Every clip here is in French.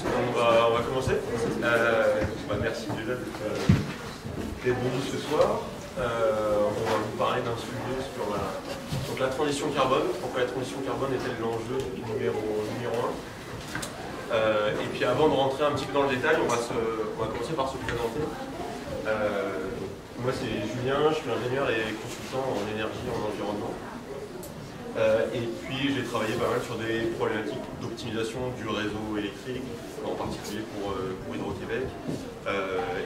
On va commencer. Merci déjà d'être venu ce soir. On va vous parler d'un sujet sur la transition carbone. Pourquoi la transition carbone est-elle l'enjeu numéro 1 et puis avant de rentrer un petit peu dans le détail, on va commencer par se présenter. Moi c'est Julien, je suis ingénieur et consultant en énergie et en environnement. Et puis j'ai travaillé pas mal sur des problématiques d'optimisation du réseau électrique, en particulier pour Hydro-Québec,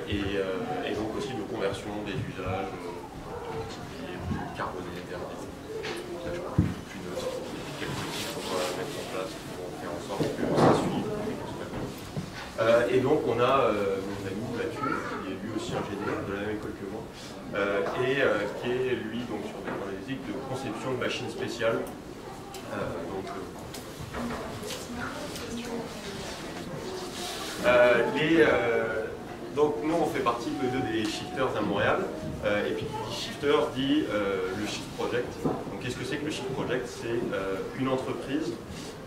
et donc aussi de conversion des usages carbonés vers des usages plus neutres, quelques outils qu'on va mettre en place pour faire en sorte que ça suive. Et donc on a mon ami Mathieu, qui est lui aussi ingénieur de la même école que moi, qui est lui donc sur des problématiques de conception de machines spéciales. Donc nous on fait partie des shifters à Montréal, et puis qui dit shifter dit le Shift Project. Donc qu'est-ce que c'est que le Shift Project? C'est une entreprise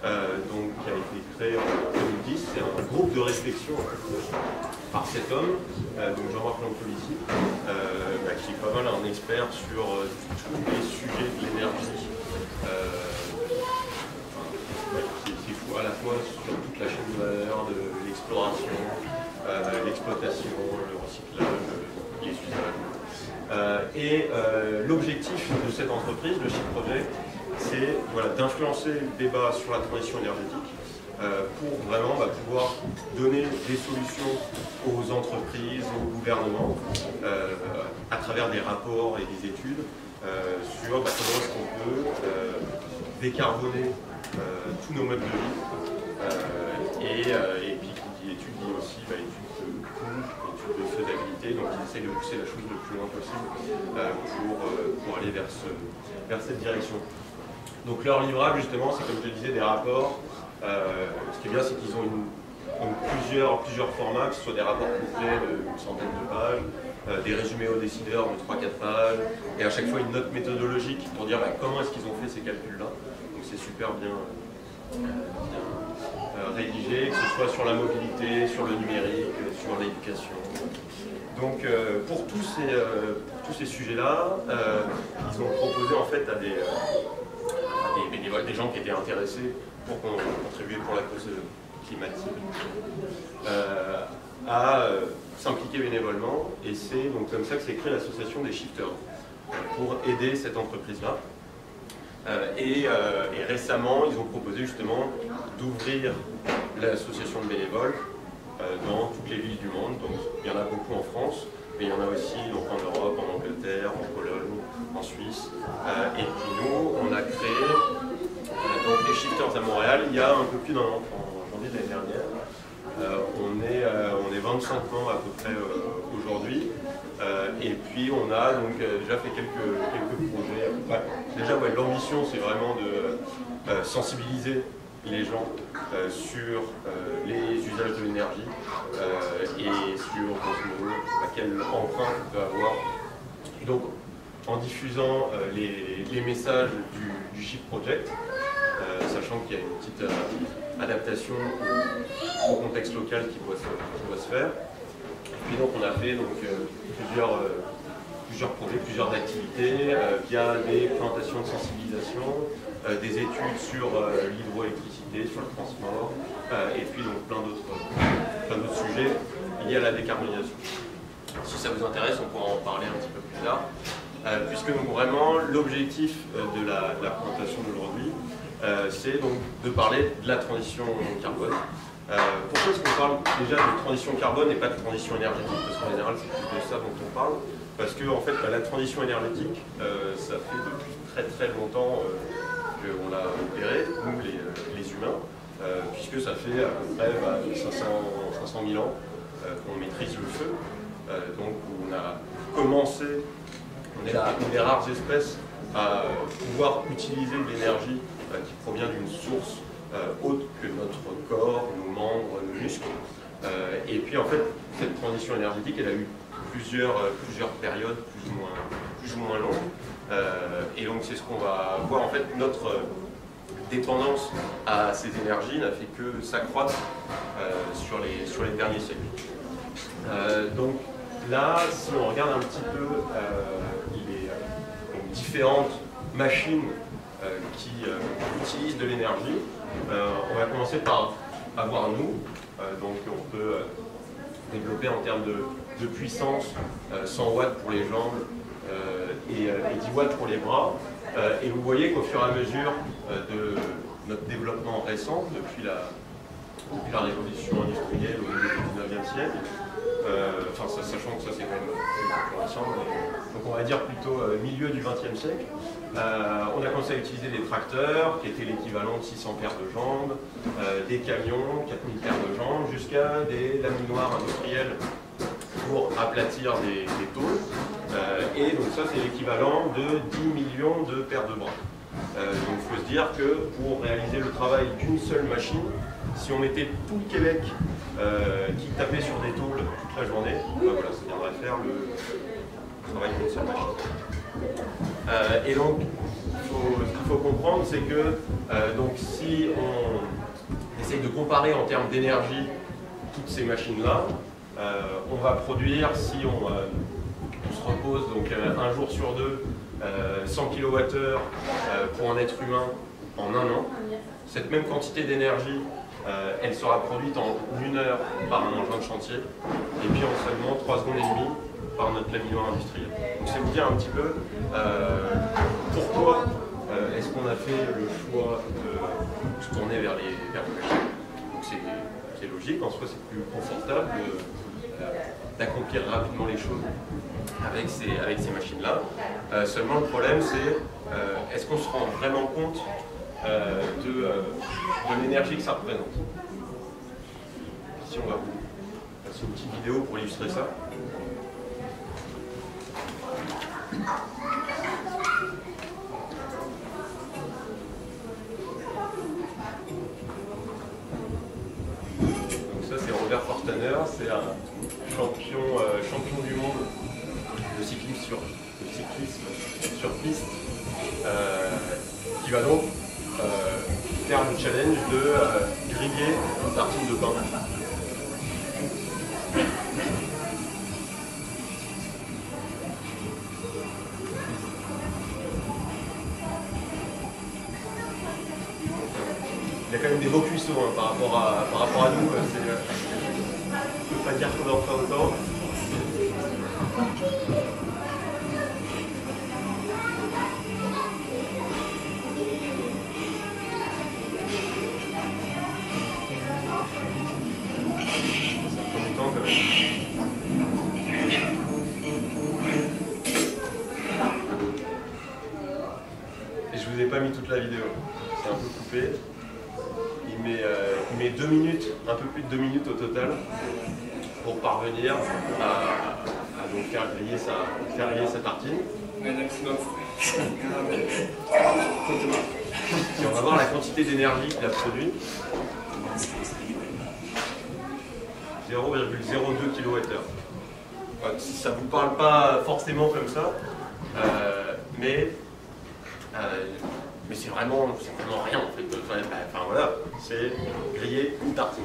qui a été créée en 2010, c'est un groupe de réflexion par cet homme, donc Jean-Marc Lancolisi, qui est pas mal un expert sur tous les sujets de l'énergie, qui fou à la fois sur toute la chaîne de valeur, de l'exploration, l'exploitation, le recyclage, les usages. L'objectif de cette entreprise, le Shift Project, c'est d'influencer le débat sur la transition énergétique pour vraiment pouvoir donner des solutions aux entreprises, au gouvernement, à travers des rapports et des études sur comment est-ce qu'on peut décarboner tous nos modes de vie. Et puis qui dit études dit aussi études de coût, études de faisabilité, donc ils essayent de pousser la chose le plus loin possible pour aller vers cette direction. Donc leur livrable justement, c'est comme je le disais, des rapports. Ce qui est bien, c'est qu'ils ont plusieurs formats, que ce soit des rapports complets d'une centaine de pages, des résumés aux décideurs de 3-4 pages, et à chaque fois une note méthodologique pour dire comment est-ce qu'ils ont fait ces calculs-là. Donc c'est super bien rédigé, que ce soit sur la mobilité, sur le numérique, sur l'éducation. Donc pour tous ces sujets-là, ils ont proposé en fait à des gens qui étaient intéressés pour contribuer pour la cause climatique, à s'impliquer bénévolement, et c'est donc comme ça que s'est créée l'association des shifters, pour aider cette entreprise-là. Et récemment, ils ont proposé justement d'ouvrir l'association de bénévoles dans toutes les villes du monde. Donc il y en a beaucoup en France, mais il y en a aussi en Europe, en Angleterre, en Pologne, en Suisse. Et puis nous, on a créé donc les Shifters à Montréal il y a un peu plus d'un an, en janvier de l'année dernière. On est 25 ans à peu près aujourd'hui. Et puis on a donc déjà fait quelques projets. Déjà l'ambition c'est vraiment de sensibiliser les gens sur les usages de l'énergie et sur quelle empreinte on peut avoir. Et donc en diffusant les messages du Shift Project, sachant qu'il y a une petite adaptation au contexte local qui doit se faire. Et puis donc on a fait plusieurs projets, plusieurs activités via des présentations de sensibilisation, des études sur l'hydroélectricité, sur le transport, et puis donc plein d'autres sujets liés à la décarbonisation. Si ça vous intéresse, on pourra en parler un petit peu plus tard, puisque donc vraiment l'objectif de la présentation d'aujourd'hui, c'est donc de parler de la transition carbone. Pourquoi est-ce qu'on parle déjà de transition carbone et pas de transition énergétique? Parce qu'en général, c'est plus de ça dont on parle. Parce que en fait, la transition énergétique, ça fait depuis très très longtemps qu'on l'a opérée, nous les humains, puisque ça fait à peu près 500 000 ans qu'on maîtrise le feu. Donc on a commencé, on est une des rares espèces à pouvoir utiliser de l'énergie qui provient d'une source autre que notre corps, nos membres, nos muscles. Et puis en fait, cette transition énergétique, elle a eu plusieurs périodes plus ou moins longues. Et donc c'est ce qu'on va voir en fait, dépendance à ces énergies n'a fait que s'accroître sur les derniers siècles. Donc là, si on regarde un petit peu les différentes machines qui utilisent de l'énergie, on va commencer par avoir nous. Donc on peut développer en termes de puissance 100 watts pour les jambes et 10 watts pour les bras. Et vous voyez qu'au fur et à mesure de notre développement récent, depuis la révolution industrielle au milieu du 19e siècle, sachant que ça c'est quand même plus récent, donc on va dire plutôt milieu du 20e siècle, on a commencé à utiliser des tracteurs qui étaient l'équivalent de 600 paires de jambes, des camions, 4000 paires de jambes, jusqu'à des laminoirs industriels pour aplatir des tôles. Et donc ça c'est l'équivalent de 10 millions de paires de bras. Donc il faut se dire que pour réaliser le travail d'une seule machine, si on mettait tout le Québec qui tapait sur des tôles toute la journée, voilà, ça viendrait faire le travail d'une seule machine. Et donc, ce qu'il faut comprendre, c'est que donc, si on essaye de comparer en termes d'énergie toutes ces machines-là, on va produire, si on se repose donc, un jour sur deux, 100 kWh pour un être humain en un an. Cette même quantité d'énergie, elle sera produite en 1 heure par un engin de chantier, et puis en seulement 3 secondes et demie par notre laminoir industriel. Donc c'est vous dire un petit peu pourquoi est-ce qu'on a fait le choix de se tourner vers les machines. Donc c'est logique, en soi c'est plus confortable d'accomplir rapidement les choses avec ces machines-là. Seulement le problème c'est est-ce qu'on se rend vraiment compte de l'énergie que ça représente. Ici on va vous passer une petite vidéo pour illustrer ça. Donc ça c'est Robert Fortaner, c'est un champion du monde de cyclisme sur piste qui va donc faire le challenge de griller une tartine de pain. Il y a quand même des beaux cuisseaux hein, par rapport à nous. Je ne peux pas dire qu'on en fera autant. Et je vous ai pas mis toute la vidéo, c'est un peu coupé. Il met 2 minutes, un peu plus de 2 minutes au total, pour parvenir à donc faire griller sa tartine. Et on va voir la quantité d'énergie qu'il a produit. 0,02 kWh. Ça ne vous parle pas forcément comme ça, mais c'est vraiment rien en fait. Enfin voilà, c'est griller une tartine.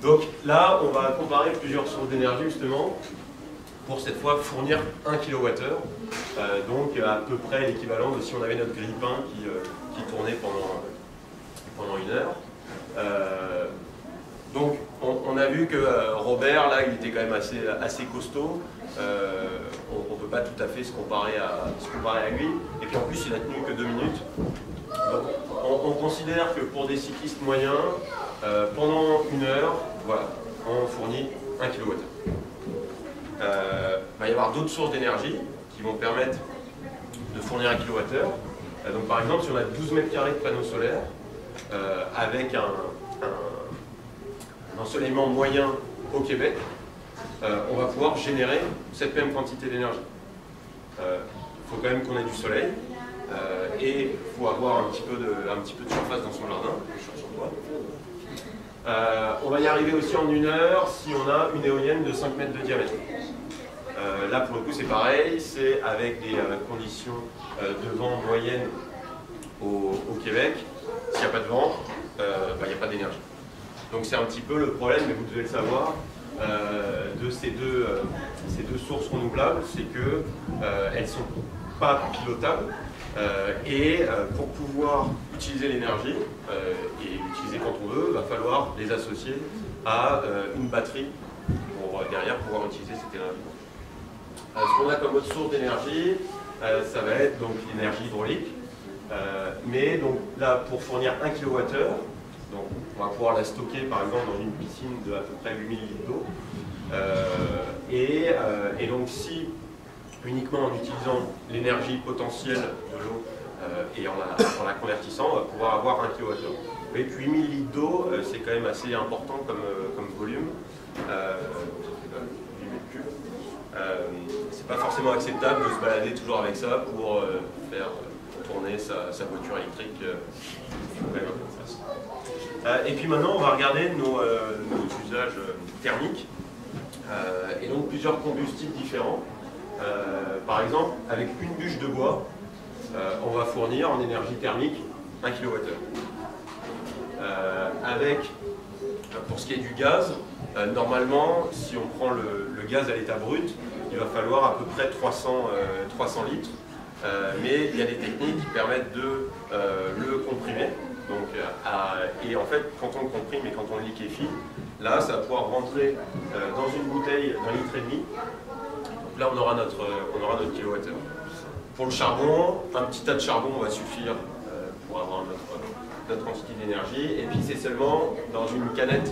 Donc là, on va comparer plusieurs sources d'énergie justement pour cette fois fournir 1 kWh, donc à peu près l'équivalent de si on avait notre grille-pain qui tournait pendant 1 heure. Donc on a vu que Robert, là, il était quand même assez costaud. On ne peut pas tout à fait se comparer à lui. Et puis en plus, il a tenu que 2 minutes. Donc on considère que pour des cyclistes moyens, pendant 1 heure, voilà, on fournit 1 kWh. Il va y avoir d'autres sources d'énergie qui vont permettre de fournir 1 kWh. Donc par exemple, si on a 12 mètres carrés de panneaux solaires, avec un ensoleillement moyen au Québec, on va pouvoir générer cette même quantité d'énergie. Il faut quand même qu'on ait du soleil et il faut avoir un petit peu de surface dans son jardin, sur toit. On va y arriver aussi en 1 heure si on a une éolienne de 5 mètres de diamètre. Là pour le coup c'est pareil, c'est avec des conditions de vent moyennes au Québec, s'il n'y a pas de vent, il n'y a pas d'énergie. Donc c'est un petit peu le problème, mais vous devez le savoir, de ces deux sources renouvelables, c'est qu'elles ne sont pas pilotables. Pour pouvoir utiliser l'énergie, et l'utiliser quand on veut, il va falloir les associer à une batterie pour derrière pouvoir utiliser cette énergie. Ce qu'on a comme autre source d'énergie, ça va être donc l'énergie hydraulique. Mais donc là, pour fournir 1 kWh, donc on va pouvoir la stocker par exemple dans une piscine de à peu près 8000 litres d'eau. Et donc si uniquement en utilisant l'énergie potentielle de l'eau et en la convertissant, on va pouvoir avoir 1 kWh. Et puis 8000 litres d'eau, c'est quand même assez important comme volume. 8 mètres cubes. C'est pas forcément acceptable de se balader toujours avec ça pour faire tourner sa voiture électrique. Et puis maintenant, on va regarder nos usages thermiques. Et donc plusieurs combustibles différents. Par exemple, avec une bûche de bois, on va fournir en énergie thermique 1 kWh. Pour ce qui est du gaz, normalement, si on prend le gaz à l'état brut, il va falloir à peu près 300 litres. Mais il y a des techniques qui permettent de le comprimer. Donc, et en fait, quand on le comprime et quand on le liquéfie, là, ça va pouvoir rentrer dans une bouteille d'1,5 litre. Donc là, on aura notre kilowattheure. Pour le charbon, un petit tas de charbon va suffire pour avoir notre quantité d'énergie. Et puis, c'est seulement dans une canette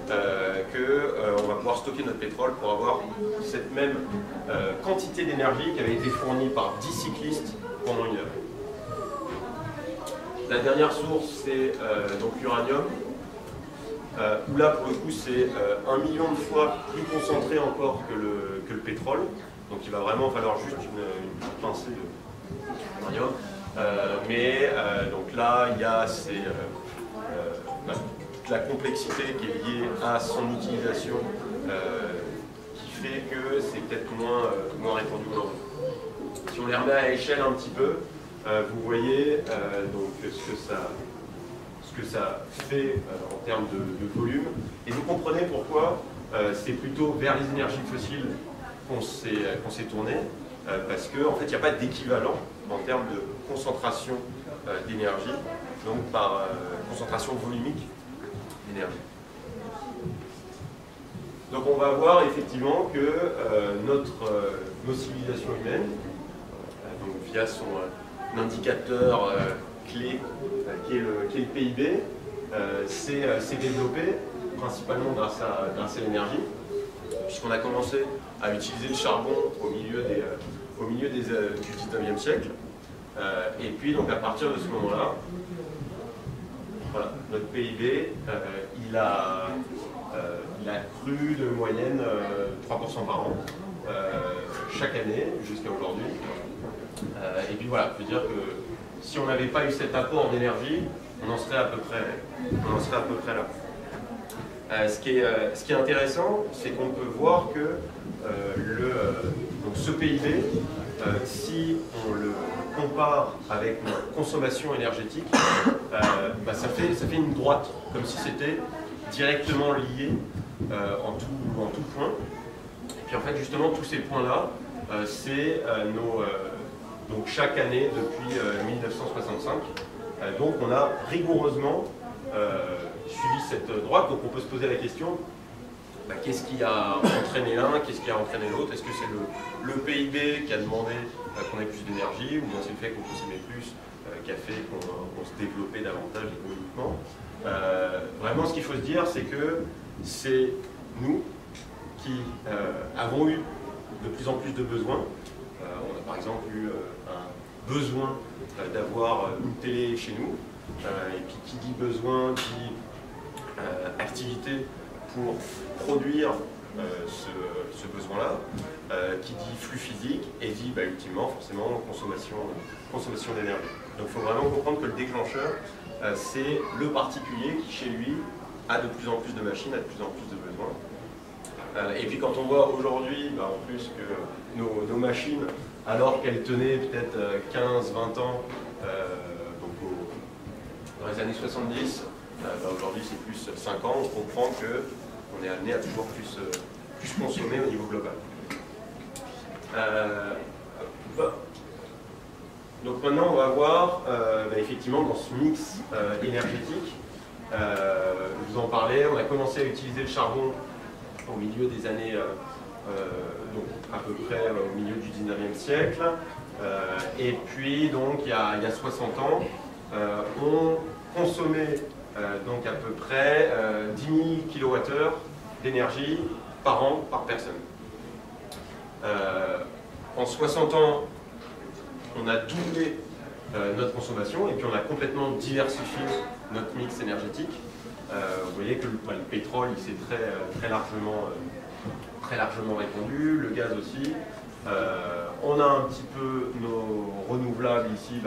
qu'on va pouvoir stocker notre pétrole pour avoir cette même quantité d'énergie qui avait été fournie par 10 cyclistes pendant 1 heure. La dernière source, c'est donc l'uranium, où là, pour le coup, c'est 1 million de fois plus concentré encore que le pétrole. Donc il va vraiment falloir juste une petite pincée d'uranium. Donc là, il y a la complexité qui est liée à son utilisation qui fait que c'est peut-être moins répandu aujourd'hui. Si on les remet à échelle un petit peu, vous voyez donc ce que ça fait en termes de volume. Et vous comprenez pourquoi c'est plutôt vers les énergies fossiles qu'on s'est tourné, parce qu'en fait, il n'y a pas d'équivalent en termes de concentration d'énergie, donc par concentration volumique d'énergie. Donc on va voir effectivement que nos civilisations humaines, donc via son indicateur clé qui est le PIB, s'est développé principalement grâce à l'énergie, puisqu'on a commencé à utiliser le charbon au milieu du 19e siècle. Et puis donc à partir de ce moment-là, voilà, notre PIB, il a cru de moyenne 3% par an, chaque année, jusqu'à aujourd'hui. Et puis voilà, je veux dire que si on n'avait pas eu cet apport d'énergie, on en serait à peu près là. Ce qui est intéressant, c'est qu'on peut voir que donc ce PIB, si on le compare avec notre consommation énergétique, ça fait une droite, comme si c'était directement lié en tout point. Et puis en fait, justement, tous ces points-là, c'est donc chaque année depuis 1965. Donc on a rigoureusement suivi cette droite. Donc on peut se poser la question, qu'est-ce qui a entraîné l'un, qu'est-ce qui a entraîné l'autre? Est-ce que c'est le PIB qui a demandé qu'on ait plus d'énergie, ou bien c'est le fait qu'on consommait plus qui a fait qu'on se développait davantage économiquement? Vraiment, ce qu'il faut se dire, c'est que c'est nous qui avons eu de plus en plus de besoins. On a par exemple eu un besoin d'avoir une télé chez nous, et puis qui dit besoin dit activité pour produire ce besoin-là, qui dit flux physique et dit ultimement forcément consommation d'énergie. Donc il faut vraiment comprendre que le déclencheur, c'est le particulier qui chez lui a de plus en plus de machines, a de plus en plus de besoins. Et puis quand on voit aujourd'hui, en plus que nos machines, alors qu'elles tenaient peut-être 15-20 ans, donc dans les années 70, aujourd'hui c'est plus 5 ans, on comprend qu'on est amené à toujours plus consommer au niveau global. Donc maintenant on va voir effectivement dans ce mix énergétique, je vous en parlais, on a commencé à utiliser le charbon au milieu des années, donc à peu près au milieu du 19e siècle, et puis donc il y a 60 ans, on consommait donc à peu près 10 000 kWh d'énergie par an, par personne. En 60 ans, on a doublé notre consommation et puis on a complètement diversifié notre mix énergétique. Vous voyez que le pétrole il s'est très largement répandu, le gaz aussi. On a un petit peu nos renouvelables ici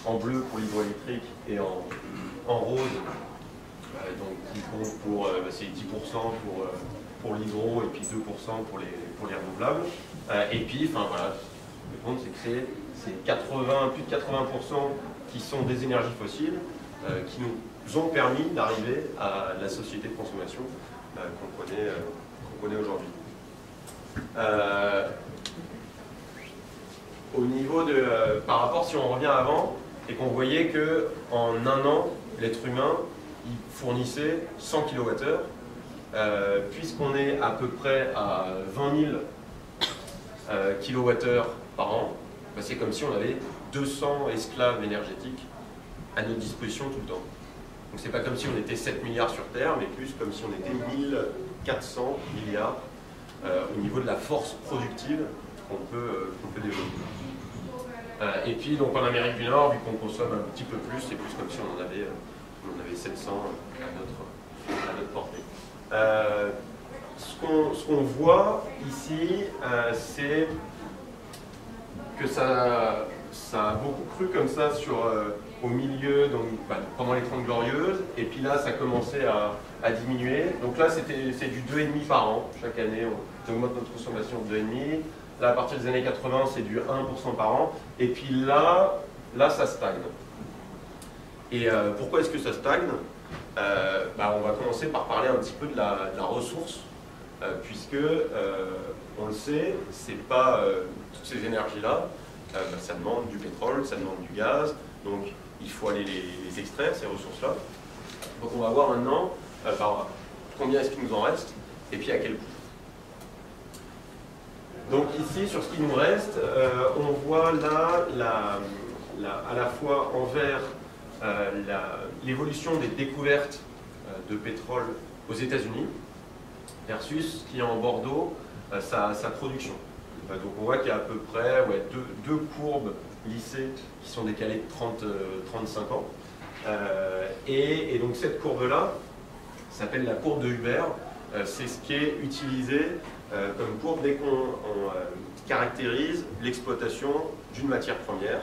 en bleu pour l'hydroélectrique et en rose, donc qui compte pour c'est 10% pour l'hydro et puis 2% pour les renouvelables. Et puis, enfin voilà, le compte c'est que c'est plus de 80% qui sont des énergies fossiles qui nous ont permis d'arriver à la société de consommation qu'on connaît aujourd'hui. Au niveau de, par rapport, si on revient avant, et qu'on voyait qu'en un an, l'être humain il fournissait 100 kWh, puisqu'on est à peu près à 20 000 kWh par an, c'est comme si on avait 200 esclaves énergétiques à notre disposition tout le temps. Donc c'est pas comme si on était 7 milliards sur Terre, mais plus comme si on était 1400 milliards au niveau de la force productive qu'on peut développer. Et puis donc en Amérique du Nord, vu qu'on consomme un petit peu plus, c'est plus comme si on en avait 700 à notre portée. Ce qu'on voit ici, c'est que ça a beaucoup cru comme ça au milieu, donc, pendant les 30 Glorieuses, et puis là ça commençait à diminuer. Donc là c'est du 2,5 par an, chaque année on augmente notre consommation de 2,5. Là à partir des années 80 c'est du 1% par an, et puis là ça stagne. Et pourquoi est-ce que ça stagne? On va commencer par parler un petit peu de la ressource, puisque on le sait, c'est pas toutes ces énergies-là, ça demande du pétrole, ça demande du gaz, donc il faut aller les extraire, ces ressources-là. Donc on va voir maintenant combien est-ce qu'il nous en reste, et puis à quel coût. Donc ici, sur ce qui nous reste, on voit là, à la fois en vert, l'évolution des découvertes de pétrole aux États-Unis versus ce qui est en bordeaux, sa production. Donc on voit qu'il y a à peu près deux courbes lissées qui sont décalées de 35 ans. Et donc cette courbe-là s'appelle la courbe de Huber. C'est ce qui est utilisé comme courbe dès qu'on caractérise l'exploitation d'une matière première.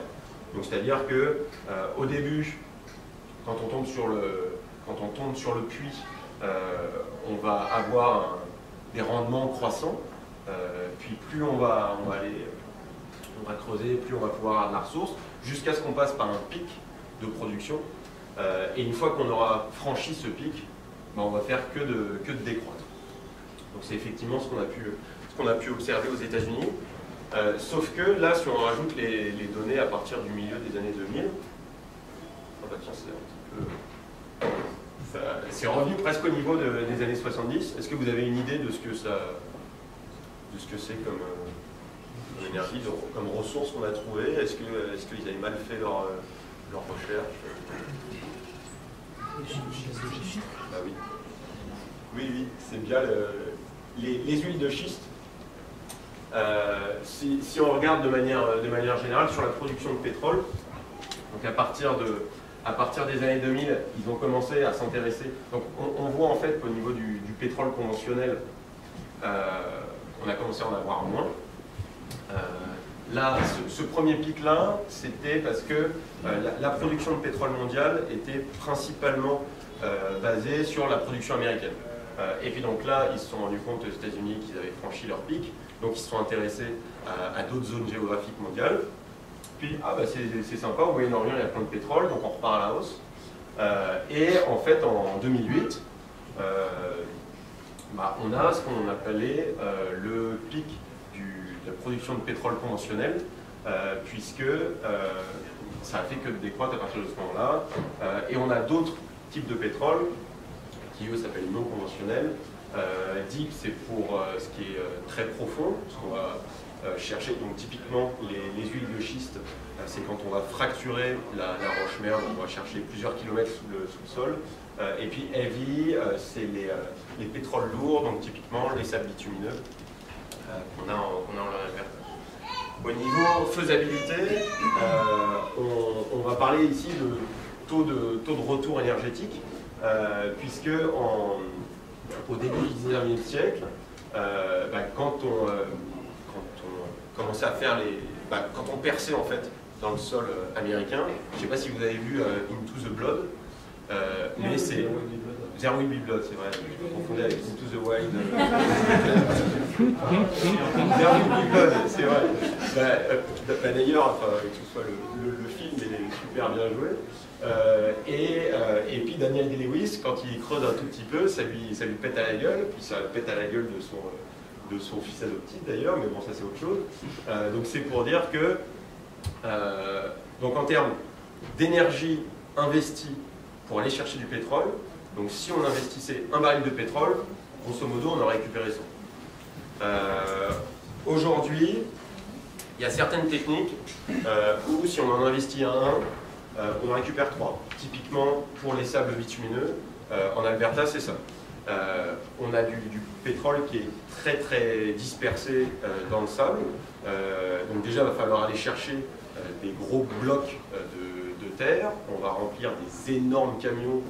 C'est-à-dire qu'au début, quand on tombe sur le puits, on va avoir des rendements croissants. Puis plus on va creuser, plus on va pouvoir avoir de la ressource, jusqu'à ce qu'on passe par un pic de production. Et une fois qu'on aura franchi ce pic, on va faire que de décroître. Donc c'est effectivement ce qu'on a pu observer aux États-Unis. Sauf que là, si on rajoute les données à partir du milieu des années 2000, tiens, c'est un petit peu... C'est revenu presque au niveau des années 70. Est-ce que vous avez une idée de ce que c'est comme énergie, comme ressource qu'on a trouvé? Est-ce qu'ils avaient mal fait leur recherche? Ah oui. Oui, c'est bien les huiles de schiste. Si on regarde de manière générale sur la production de pétrole, donc à partir des années 2000, ils ont commencé à s'intéresser. Donc on voit en fait qu'au niveau du pétrole conventionnel, on a commencé à en avoir moins. Là, ce premier pic-là, c'était parce que la production de pétrole mondiale était principalement basée sur la production américaine. Et puis donc là, ils se sont rendus compte aux États-Unis qu'ils avaient franchi leur pic, donc ils se sont intéressés à d'autres zones géographiques mondiales. Puis, c'est sympa, au Moyen-Orient, il y a plein de pétrole, donc on repart à la hausse. Et en fait, en 2008, on a ce qu'on appelait le pic de la production de pétrole conventionnel, puisque ça a fait que décroître à partir de ce moment-là. Et on a d'autres types de pétrole qui, eux, s'appellent non conventionnels. Deep, c'est pour ce qui est très profond, ce qu'on va chercher. Donc typiquement, les huiles de schiste, c'est quand on va fracturer la roche-mère, on va chercher plusieurs kilomètres sous le sol. Et puis heavy, c'est les pétroles lourds, donc typiquement les sables bitumineux qu'on a en Alberta. Au niveau faisabilité, on va parler ici de taux de retour énergétique, puisque au début du 19e siècle, quand on commençait à faire quand on perçait en fait dans le sol américain, je ne sais pas si vous avez vu Into the Blood, mais c'est There Will Be Blood, c'est vrai, je me confondais avec Into the Wild. There Will Be Blood, c'est vrai. D'ailleurs, que ce soit le film, il est super bien joué. Et puis Daniel Day-Lewis, quand il creuse un tout petit peu, ça lui pète à la gueule, puis ça pète à la gueule de son fils adoptif d'ailleurs, mais bon, ça c'est autre chose. Donc c'est pour dire que, donc en termes d'énergie investie pour aller chercher du pétrole, donc si on investissait un baril de pétrole, grosso modo on aurait récupéré ça. Aujourd'hui, il y a certaines techniques où si on en investit on en récupère 3. Typiquement pour les sables bitumineux, en Alberta c'est ça. On a du pétrole qui est très très dispersé dans le sable. Donc déjà il va falloir aller chercher des gros blocs de terre. On va remplir des énormes camions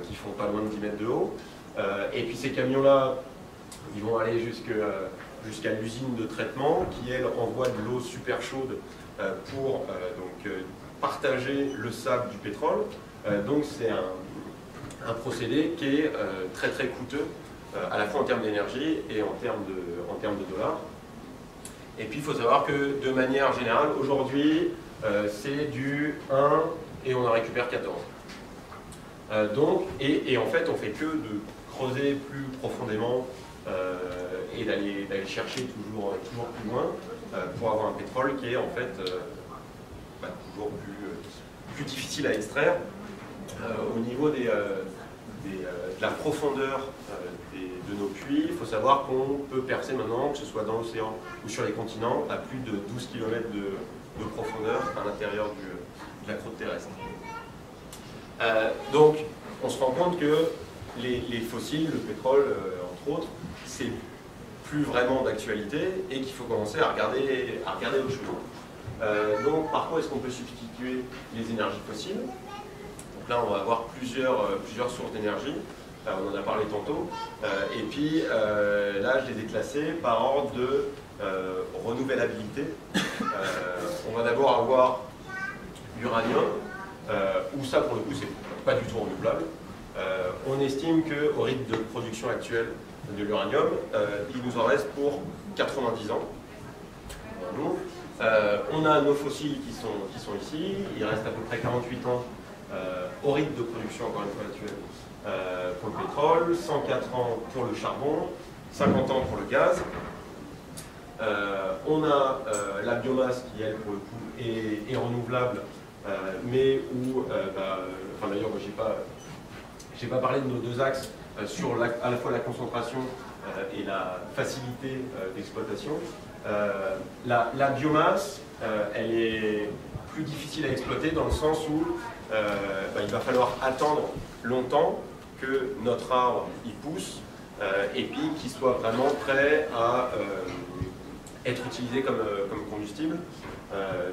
qui font pas loin de 10 mètres de haut. Et puis ces camions-là, ils vont aller jusqu'à l'usine de traitement qui, elle, envoie de l'eau super chaude pour partager le sable du pétrole. Donc c'est un procédé qui est très très coûteux, à la fois en termes d'énergie et en termes de dollars. Et puis il faut savoir que de manière générale, aujourd'hui, c'est du 1 et on en récupère 14. Et en fait, on fait que de creuser plus profondément et d'aller chercher toujours plus loin pour avoir un pétrole qui est en fait toujours plus difficile à extraire. Au niveau de la profondeur de nos puits, il faut savoir qu'on peut percer maintenant, que ce soit dans l'océan ou sur les continents, à plus de 12 km de profondeur à l'intérieur de la croûte terrestre. Donc, on se rend compte que les fossiles, le pétrole, entre autres, c'est plus vraiment d'actualité et qu'il faut commencer à regarder autre chose. Donc, par quoi est-ce qu'on peut substituer les énergies fossiles? Donc là, on va avoir plusieurs sources d'énergie. On en a parlé tantôt. Et puis, là, je les ai classées par ordre de renouvelabilité. On va d'abord avoir l'uranium, où ça, pour le coup, c'est pas du tout renouvelable. On estime qu'au rythme de production actuelle de l'uranium, il nous en reste pour 90 ans. On a nos fossiles qui sont ici. Il reste à peu près 48 ans au rythme de production, encore une fois actuelle, pour le pétrole, 104 ans pour le charbon, 50 ans pour le gaz. On a la biomasse qui, elle, pour le coup, est renouvelable, mais où, d'ailleurs, moi, j'ai pas parlé de nos deux axes sur à la fois la concentration et la facilité d'exploitation. La biomasse, elle est plus difficile à exploiter dans le sens où il va falloir attendre longtemps que notre arbre y pousse et puis qu'il soit vraiment prêt à être utilisé comme combustible.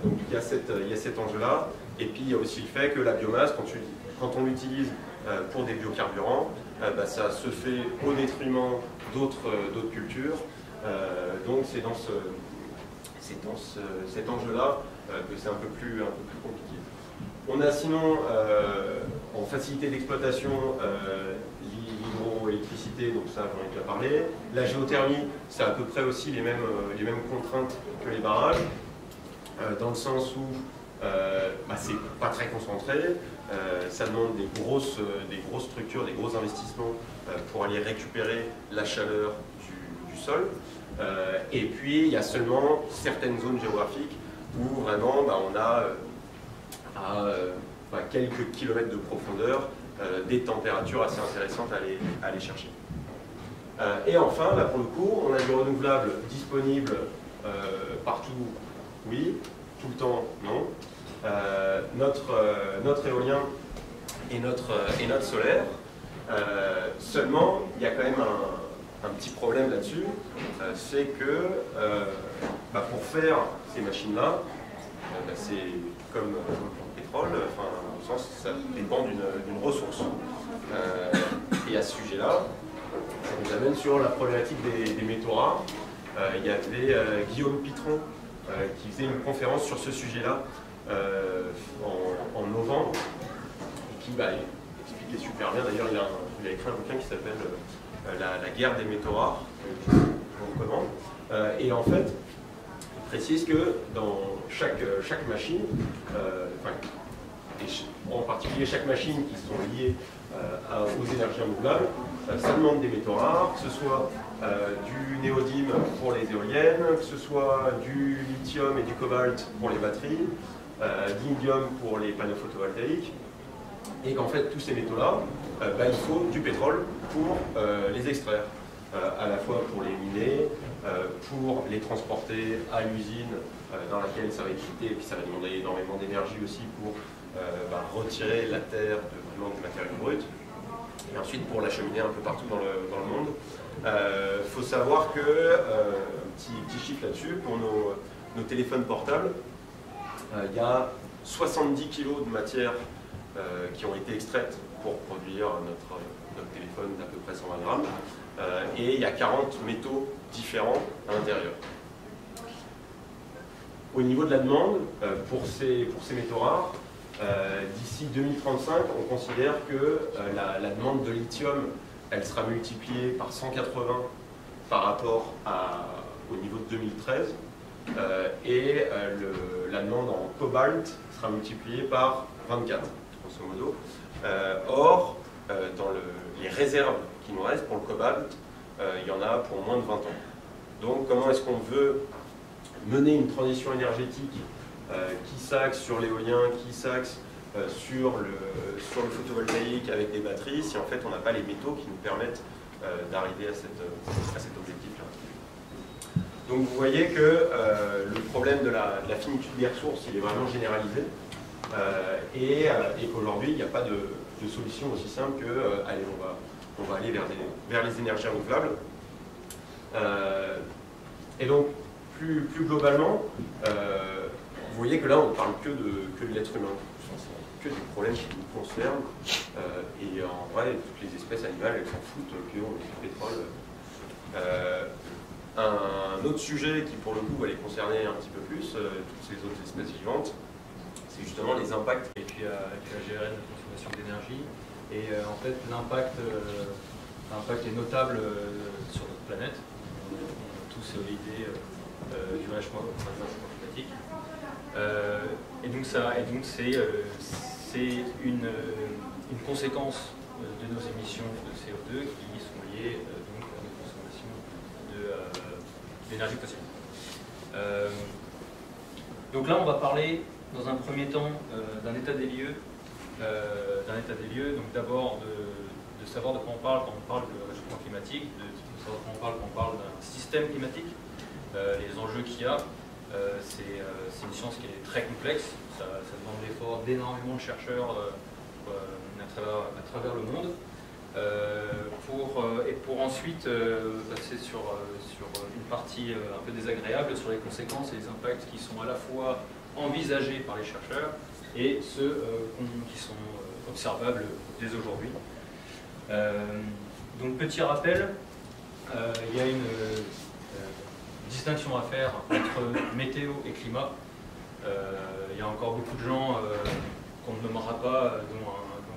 Donc il y a cet enjeu-là. Et puis il y a aussi le fait que la biomasse, quand on l'utilise pour des biocarburants, ça se fait au détriment d'autres cultures. Donc c'est dans cet enjeu-là que c'est un peu plus compliqué. On a sinon, en facilité d'exploitation, l'hydroélectricité, donc ça j'en ai déjà parlé. La géothermie, c'est à peu près aussi les mêmes contraintes que les barrages, dans le sens où c'est pas très concentré, Ça demande des grosses structures, des gros investissements pour aller récupérer la chaleur du sol. Et puis, il y a seulement certaines zones géographiques où vraiment on a à quelques kilomètres de profondeur des températures assez intéressantes à aller chercher. Et enfin, là pour le coup, on a du renouvelable disponible partout, oui, tout le temps, non. Notre éolien et notre solaire, seulement il y a quand même un petit problème là-dessus, c'est que pour faire ces machines-là, c'est comme le pétrole, au sens ça dépend d'une ressource. Et à ce sujet-là, ça nous amène sur la problématique des métaux rares. Il y avait Guillaume Pitron qui faisait une conférence sur ce sujet-là en novembre, et qui expliquait super bien. D'ailleurs, il a écrit un bouquin qui s'appelle la guerre des métaux rares, que je vous recommande. Et en fait, il précise que dans chaque machine, en particulier chaque machine qui sont liées aux énergies renouvelables, ça demande des métaux rares, que ce soit du néodyme pour les éoliennes, que ce soit du lithium et du cobalt pour les batteries, de l'indium pour les panneaux photovoltaïques, et qu'en fait tous ces métaux-là, il faut du pétrole pour les extraire, à la fois pour les miner, pour les transporter à l'usine dans laquelle ça va être traité, et puis ça va demander énormément d'énergie aussi pour retirer la terre de du matériel brut, et ensuite pour l'acheminer un peu partout dans le monde. Il faut savoir que, petit chiffre là-dessus, pour nos téléphones portables, il y a 70 kg de matière qui ont été extraites pour produire notre téléphone d'à peu près 120 grammes, et il y a 40 métaux différents à l'intérieur. Au niveau de la demande, pour ces métaux rares, d'ici 2035, on considère que la demande de lithium, elle sera multipliée par 180 par rapport au niveau de 2013, et la demande en cobalt sera multipliée par 24, grosso modo. Or, dans les réserves qui nous restent pour le cobalt, il y en a pour moins de 20 ans. Donc comment est-ce qu'on veut mener une transition énergétique qui s'axe sur l'éolien, qui s'axe sur le photovoltaïque avec des batteries, si en fait on n'a pas les métaux qui nous permettent d'arriver à cet objectif-là. Donc vous voyez que le problème de la finitude des ressources, il est vraiment généralisé, et qu'aujourd'hui il n'y a pas de solution aussi simple que allez, on va aller vers les énergies renouvelables. Et donc plus globalement, vous voyez que là on ne parle que de l'être humain, que des problèmes qui nous concernent, et en vrai toutes les espèces animales elles s'en foutent qu'on ait du pétrole. Un autre sujet qui pour le coup va les concerner un petit peu plus, toutes ces autres espèces vivantes, c'est justement les impacts. Et puis la GRN, la consommation d'énergie, et en fait l'impact est notable sur notre planète. On a tous l'idée du réchauffement climatique. Et donc c'est une conséquence de nos émissions de CO2 qui sont liées donc à notre consommation d'énergie fossile. Donc là, on va parler dans un premier temps d'un état des lieux. Donc d'abord de savoir de quoi on parle quand on parle de réchauffement climatique, de savoir de quoi on parle quand on parle d'un système climatique, les enjeux qu'il y a. C'est une science qui est très complexe, ça demande l'effort d'énormément de chercheurs à travers le monde, pour ensuite passer sur une partie un peu désagréable, sur les conséquences et les impacts qui sont à la fois envisagés par les chercheurs et ceux qui sont observables dès aujourd'hui. Donc petit rappel, il y a une distinction à faire entre météo et climat. Il y a encore beaucoup de gens qu'on ne nommera pas, dont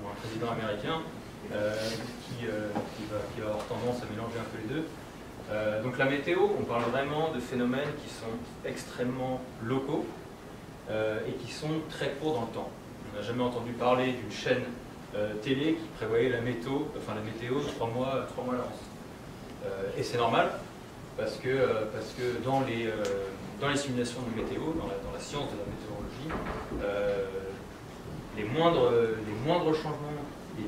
un président américain, qui va avoir tendance à mélanger un peu les deux. Donc la météo, on parle vraiment de phénomènes qui sont extrêmement locaux et qui sont très courts dans le temps. on n'a jamais entendu parler d'une chaîne télé qui prévoyait la météo 3 mois à l'avance. Et c'est normal, parce que dans les simulations de météo, dans la science de la météorologie, les moindres changements et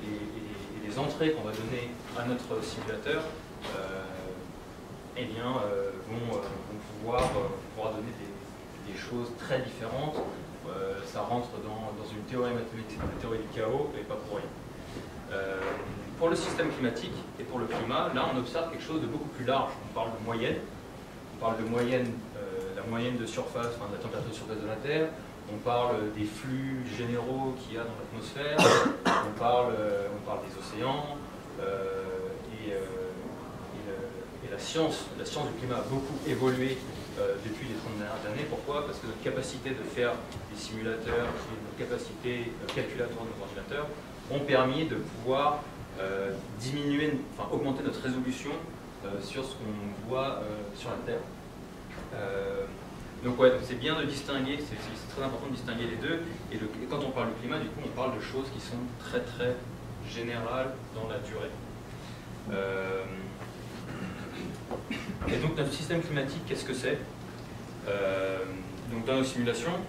les entrées qu'on va donner à notre simulateur pourra donner des choses très différentes. Ça rentre dans une théorie mathématique, la théorie du chaos, et pas pour rien. Pour le système climatique et pour le climat, là on observe quelque chose de beaucoup plus large. On parle de moyenne. On parle de moyenne, la moyenne de surface, enfin, de la température de surface de la Terre. On parle des flux généraux qu'il y a dans l'atmosphère. On parle des océans. Et la science du climat a beaucoup évolué depuis les 30 dernières années. Pourquoi? Parce que notre capacité de faire des simulateurs, notre capacité calculatoire de nos ordinateurs ont permis de pouvoir augmenter notre résolution sur ce qu'on voit sur la Terre. Donc c'est bien de distinguer, c'est très important de distinguer les deux. Et quand on parle du climat, du coup, on parle de choses qui sont très très générales dans la durée. Et donc notre système climatique, qu'est-ce que c'est? Donc dans nos simulations,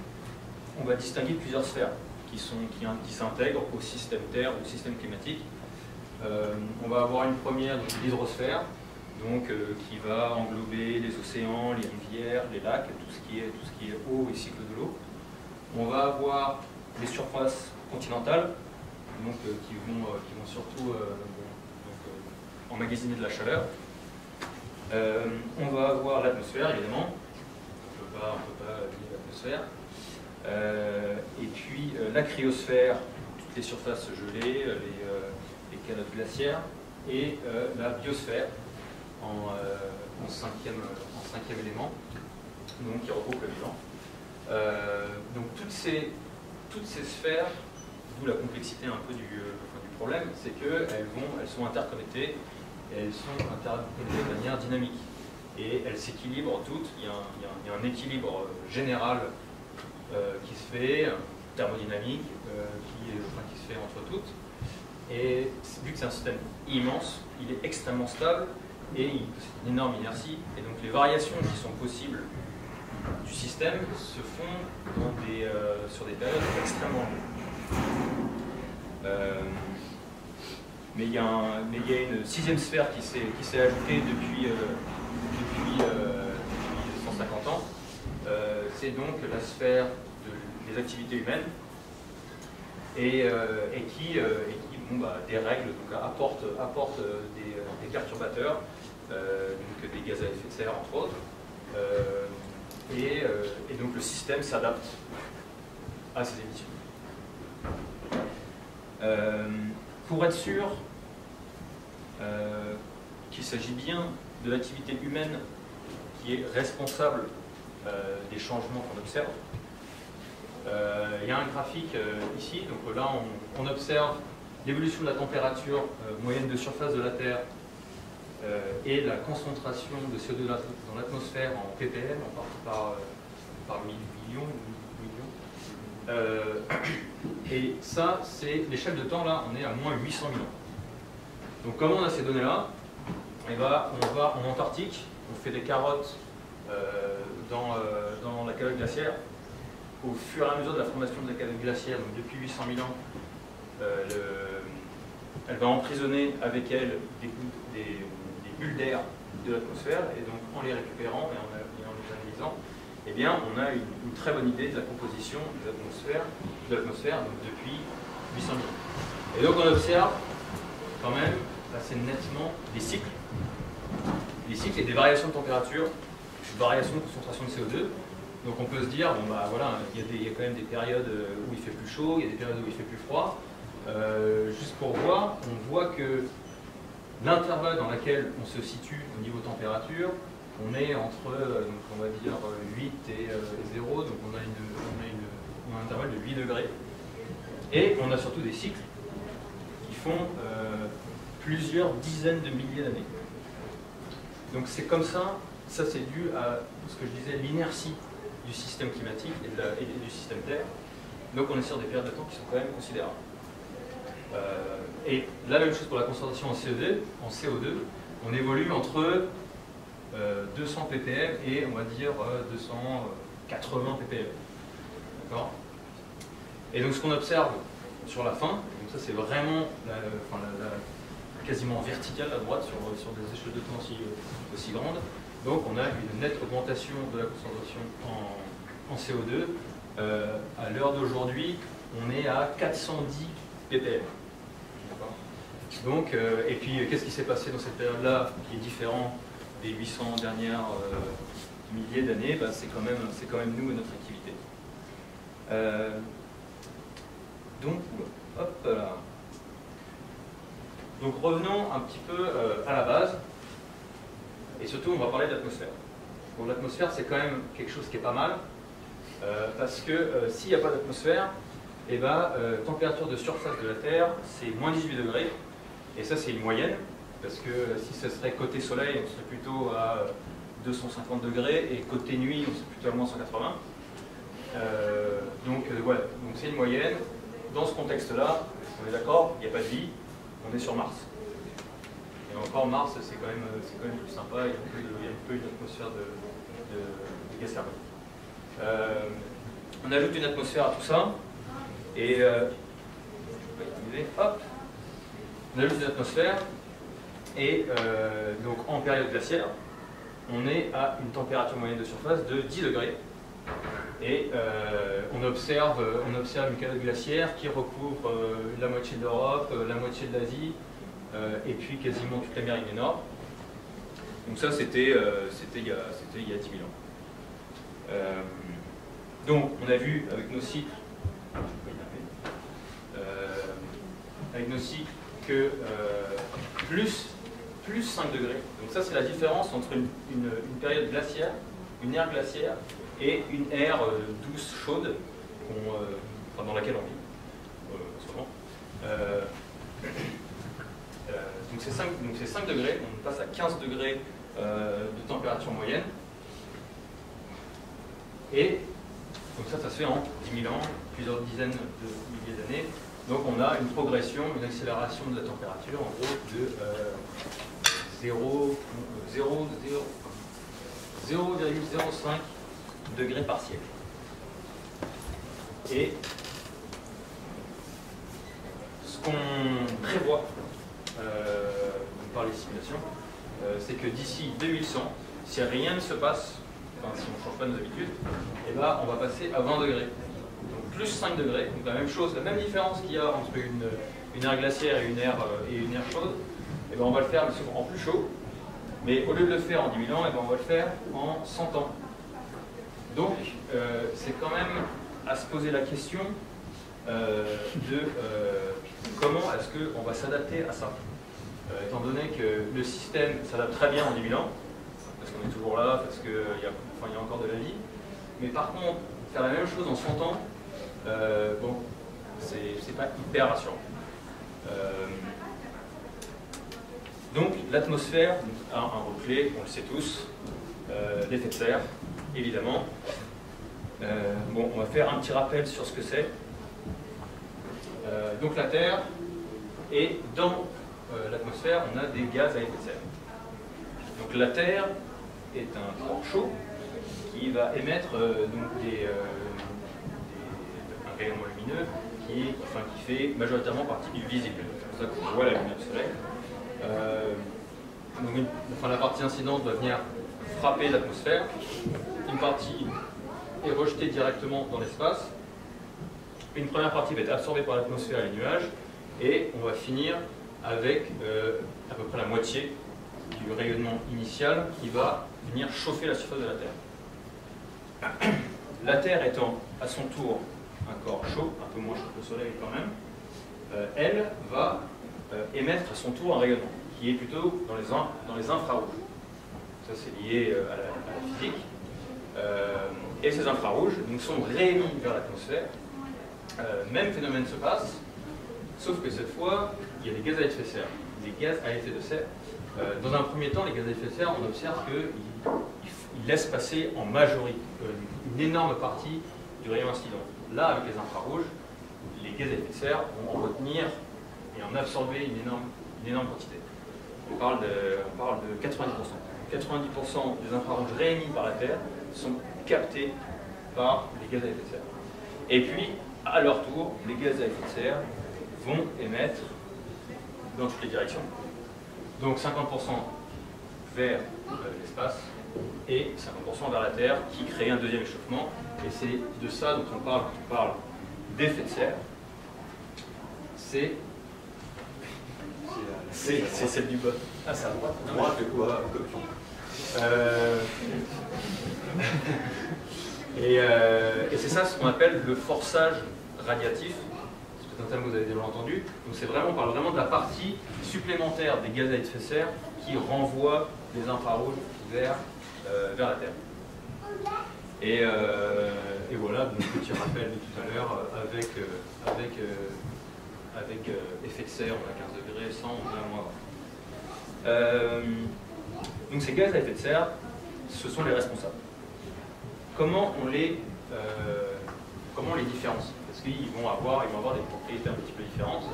on va distinguer plusieurs sphères qui s'intègrent au système Terre, au système climatique. On va avoir une première, l'hydrosphère, qui va englober les océans, les rivières, les lacs, tout ce qui est eau et cycle de l'eau. On va avoir les surfaces continentales, qui vont surtout emmagasiner de la chaleur. On va avoir l'atmosphère, évidemment. On ne peut pas nier l'atmosphère. Et puis la cryosphère, toutes les surfaces gelées, les calottes glaciaires, et la biosphère en cinquième élément, qui regroupe le vivant. Donc toutes ces sphères, d'où la complexité un peu du problème, c'est qu'elles sont interconnectées, et elles sont interconnectées de manière dynamique. Et elles s'équilibrent toutes, il y a un équilibre général qui se fait, thermodynamique, qui se fait entre toutes. Et vu que c'est un système immense, il est extrêmement stable et c'est une énorme inertie. Et donc les variations qui sont possibles du système se font sur des périodes extrêmement longues. Mais il y a une sixième sphère qui s'est ajoutée depuis 150 ans. C'est donc la sphère des activités humaines et qui dérègle, apporte des perturbateurs, des gaz à effet de serre entre autres. Et donc le système s'adapte à ces émissions. Pour être sûr qu'il s'agit bien de l'activité humaine qui est responsable des changements qu'on observe, il y a un graphique ici. Donc là, on observe l'évolution de la température moyenne de surface de la Terre et la concentration de CO2 dans l'atmosphère en ppm, par millions. Et ça, c'est l'échelle de temps, là, on est à moins 800 000 ans. Donc comment on a ces données-là? On va en Antarctique, on fait des carottes dans la calotte glaciaire. Au fur et à mesure de la formation de la calotte glaciaire, donc depuis 800 000 ans, elle va emprisonner avec elle des bulles d'air de l'atmosphère, et donc en les récupérant et en les analysant, eh bien, on a une très bonne idée de la composition de l'atmosphère depuis 800 000 ans. Et donc on observe quand même assez nettement des cycles et des variations de température, des variations de concentration de CO2. Donc on peut se dire, il y a quand même des périodes où il fait plus chaud, il y a des périodes où il fait plus froid. Juste pour voir, on voit que l'intervalle dans lequel on se situe au niveau température, on est entre, on va dire, 8 et 0, donc on a un intervalle de 8 degrés. Et on a surtout des cycles qui font plusieurs dizaines de milliers d'années. Donc c'est comme ça c'est dû à ce que je disais, l'inertie du système climatique et du système Terre. Donc on est sur des périodes de temps qui sont quand même considérables. Et la même chose pour la concentration en CO2, on évolue entre 200 ppm et on va dire 280 ppm. D'accord ? Et donc ce qu'on observe sur la fin, donc ça c'est vraiment quasiment verticale à droite sur des échelles de temps aussi grandes. Donc on a une nette augmentation de la concentration en CO2. À l'heure d'aujourd'hui, on est à 410 ppm. Donc, et puis qu'est-ce qui s'est passé dans cette période-là qui est différent des 800 dernières milliers d'années? C'est quand même nous et notre activité. Donc, hop là. Donc revenons un petit peu à la base, et surtout on va parler de l'atmosphère. Bon, l'atmosphère c'est quand même quelque chose qui est pas mal, parce que s'il n'y a pas d'atmosphère, et température de surface de la Terre c'est moins 18 degrés, et ça c'est une moyenne, parce que si ce serait côté soleil on serait plutôt à 250 degrés, et côté nuit on serait plutôt à moins 180. Voilà, donc c'est une moyenne. Dans ce contexte-là, on est d'accord, il n'y a pas de vie, on est sur Mars. Et encore Mars, c'est quand même plus sympa, il y a un peu une atmosphère de gaz carbonique. On ajoute une atmosphère à tout ça, et hop, on ajoute une atmosphère, et donc en période glaciaire, on est à une température moyenne de surface de 10 degrés. Et on observe une calotte glaciaire qui recouvre la moitié de l'Europe, la moitié de l'Asie, et puis quasiment toute l'Amérique du Nord. Donc ça, c'était il y a 10 000 ans. Donc on a vu avec nos cycles, que plus 5 degrés. Donc ça, c'est la différence entre une période glaciaire, une ère glaciaire, et une ère douce, chaude, dans laquelle on vit en ce moment. Donc c'est 5 degrés, on passe à 15 degrés de température moyenne. Et donc ça se fait en 10 000 ans, plusieurs dizaines de milliers d'années. Donc on a une progression, une accélération de la température, en gros de 0,05 degrés par siècle. Et ce qu'on prévoit par les simulations, c'est que d'ici 2100, si rien ne se passe, si on ne change pas nos habitudes, on va passer à 20 degrés. Donc plus 5 degrés, donc la même chose, la même différence qu'il y a entre une ère glaciaire et une ère chaude, on va le faire en plus chaud, mais au lieu de le faire en 10 000 ans, on va le faire en 100 ans. Donc, c'est quand même à se poser la question de comment est-ce qu'on va s'adapter à ça. Étant donné que le système s'adapte très bien en 10 000 ans, parce qu'on est toujours là, parce qu'il y a encore de la vie, mais par contre, faire la même chose en 100 ans, c'est pas hyper rassurant. Donc, l'atmosphère a un rôle clé, on le sait tous, l'effet de serre, évidemment. On va faire un petit rappel sur ce que c'est. Donc la Terre, et dans l'atmosphère, on a des gaz à effet de serre. Donc la Terre est un corps chaud qui va émettre un rayonnement lumineux qui fait majoritairement partie du visible. C'est pour ça qu'on voit la lumière du soleil. La partie incidente va venir frapper l'atmosphère. Une partie est rejetée directement dans l'espace. Une première partie va être absorbée par l'atmosphère et les nuages. Et on va finir avec à peu près la moitié du rayonnement initial qui va venir chauffer la surface de la Terre. La Terre étant à son tour un corps chaud, un peu moins chaud que le Soleil quand même, elle va émettre à son tour un rayonnement qui est plutôt dans les infrarouges. Ça c'est lié à la physique. Et ces infrarouges donc, sont réémis vers l'atmosphère. Même phénomène se passe, sauf que cette fois, il y a des gaz à effet de serre. Les gaz à effet de serre, dans un premier temps, les gaz à effet de serre, on observe qu'ils laissent passer en majorité une énorme partie du rayon incident. là, avec les infrarouges, les gaz à effet de serre vont en retenir et en absorber une énorme quantité. On parle de 90%. 90% des infrarouges réémis par la Terre sont captés par les gaz à effet de serre. Et puis, à leur tour, les gaz à effet de serre vont émettre dans toutes les directions. Donc 50% vers l'espace et 50% vers la Terre, qui crée un deuxième échauffement. Et c'est de ça dont on parle quand on parle d'effet de serre. C'est celle du bas. Ah, c'est à droite. Non, moi, je fais quoi et c'est ça ce qu'on appelle le forçage radiatif. C'est un terme que vous avez déjà entendu. Donc c'est vraiment, on parle vraiment de la partie supplémentaire des gaz à effet de serre qui renvoie les infrarouges vers la Terre. Et voilà, donc petit rappel de tout à l'heure, avec effet de serre, on a 15 degrés, 100, on a moins 20. Donc ces gaz à effet de serre, ce sont les responsables. Comment on les différencie? Parce qu'ils vont avoir des propriétés un petit peu différentes.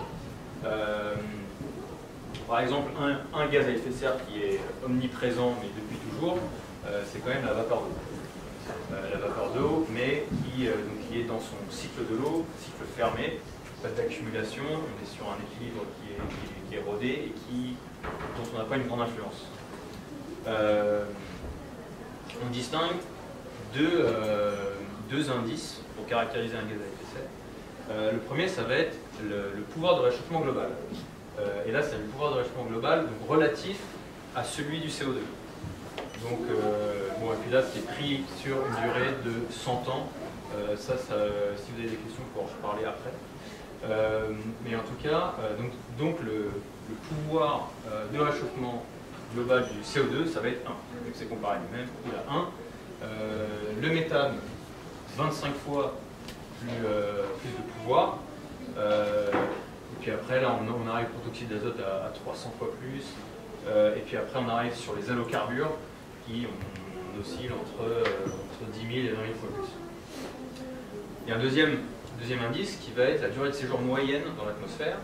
Par exemple, un gaz à effet de serre qui est omniprésent, mais depuis toujours, c'est quand même la vapeur d'eau. La vapeur d'eau, mais qui est dans son cycle de l'eau, cycle fermé, pas d'accumulation, on est sur un équilibre qui est rodé et dont on n'a pas une grande influence. On distingue deux indices pour caractériser un gaz à effet de serre. Le premier, ça va être le pouvoir de réchauffement global. Et là, c'est le pouvoir de réchauffement global donc relatif à celui du CO2. Donc, bon, et puis là, c'est pris sur une durée de 100 ans. Si vous avez des questions, on pourra en reparler après. Mais en tout cas, donc le pouvoir de réchauffement global du CO2, ça va être 1. Donc c'est comparé à lui-même, il a 1. Le méthane, 25 fois plus de pouvoir. Et puis après, là, on arrive au protoxyde d'azote à 300 fois plus. Et puis après, on arrive sur les allocarbures qui on oscille entre 10 000 et 20 000 fois plus. Il y a un deuxième indice qui va être la durée de séjour moyenne dans l'atmosphère.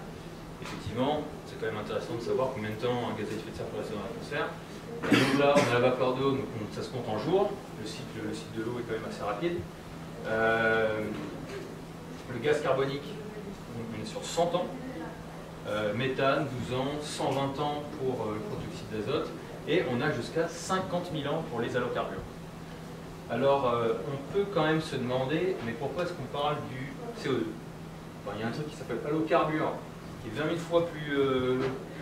Effectivement, c'est quand même intéressant de savoir combien de temps un gaz à effet de serre peut rester dans l'atmosphère. Donc là, on a la vapeur d'eau, donc ça se compte en jours. Le cycle de l'eau est quand même assez rapide. Le gaz carbonique, on est sur 100 ans. Méthane, 12 ans, 120 ans pour le protoxyde d'azote. Et on a jusqu'à 50 000 ans pour les allocarbures. Alors, on peut quand même se demander, mais pourquoi est-ce qu'on parle du CO2? Enfin, il y a un truc qui s'appelle allocarbure, qui est 20 000 fois plus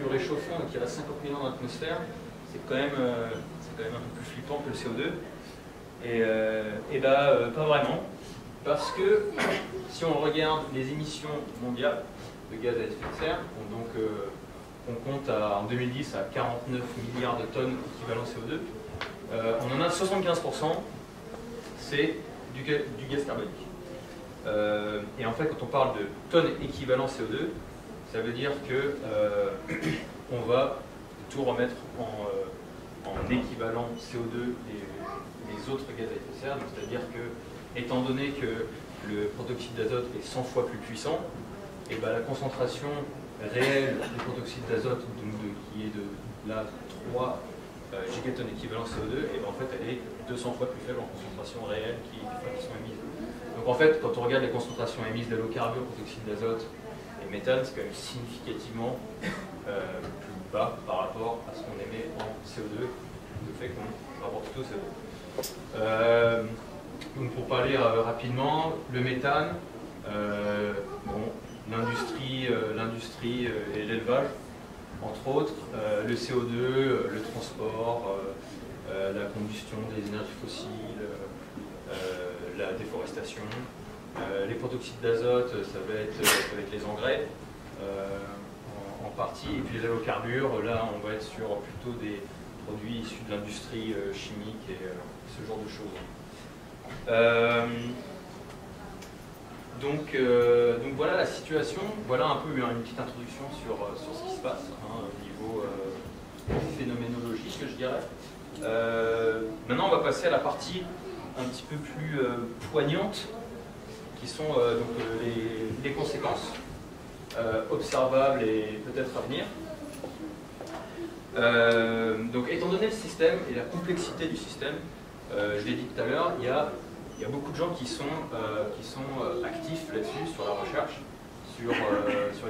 réchauffant et qui reste 50 000 ans dans l'atmosphère. C'est quand même un peu plus flippant que le CO2. Et là, pas vraiment. Parce que si on regarde les émissions mondiales de gaz à effet de serre, on compte en 2010 à 49 milliards de tonnes équivalent CO2. On en a 75%, c'est du gaz carbonique. Et en fait, quand on parle de tonnes équivalent CO2, ça veut dire que on va tout remettre en équivalent CO2 les autres gaz à effet de serre. C'est-à-dire que, étant donné que le protoxyde d'azote est 100 fois plus puissant, et ben la concentration réelle du protoxyde d'azote, qui est de là 3 gigatonnes équivalent CO2, et ben en fait elle est 200 fois plus faible en concentration réelle qui sont émises. Donc en fait, quand on regarde les concentrations émises d'allocarbures, protoxyde d'azote et méthane, c'est quand même significativement plus bas par rapport à ce qu'on émet en CO2, le fait qu'on rapporte tout au CO2. Donc pour parler rapidement, le méthane, l'industrie et l'élevage, entre autres, le CO2, le transport, la combustion des énergies fossiles, la déforestation, les protoxydes d'azote, ça va être les engrais en partie, et puis les allocarbures, là on va être sur plutôt des produits issus de l'industrie chimique et ce genre de choses. Donc voilà la situation, voilà un peu une petite introduction sur ce qui se passe au niveau phénoménologique, je dirais. Maintenant on va passer à la partie un petit peu plus poignante qui sont les conséquences observables et peut-être à venir. Donc étant donné le système et la complexité du système, je l'ai dit tout à l'heure, il y a beaucoup de gens qui sont actifs là-dessus, sur la recherche, sur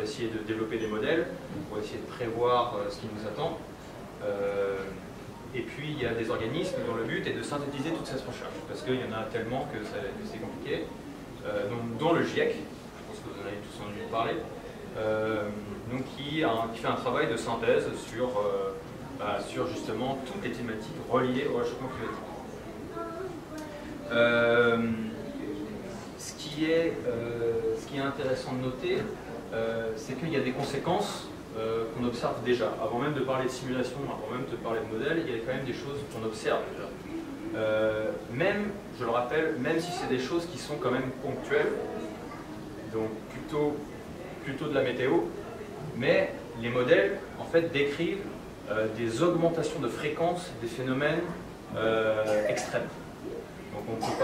essayer de développer des modèles, pour essayer de prévoir ce qui nous attend. Et puis il y a des organismes dont le but est de synthétiser toute cette recherche, parce qu'il y en a tellement que c'est compliqué, dont le GIEC, je pense que vous en avez tous entendu parler, donc qui fait un travail de synthèse sur justement toutes les thématiques reliées au réchauffement climatique. Ce qui est intéressant de noter, c'est qu'il y a des conséquences qu'on observe déjà. Avant même de parler de simulation, avant même de parler de modèle, il y a quand même des choses qu'on observe déjà. Même, je le rappelle, même si c'est des choses qui sont quand même ponctuelles, donc plutôt de la météo, mais les modèles en fait décrivent des augmentations de fréquence des phénomènes extrêmes. Donc on peut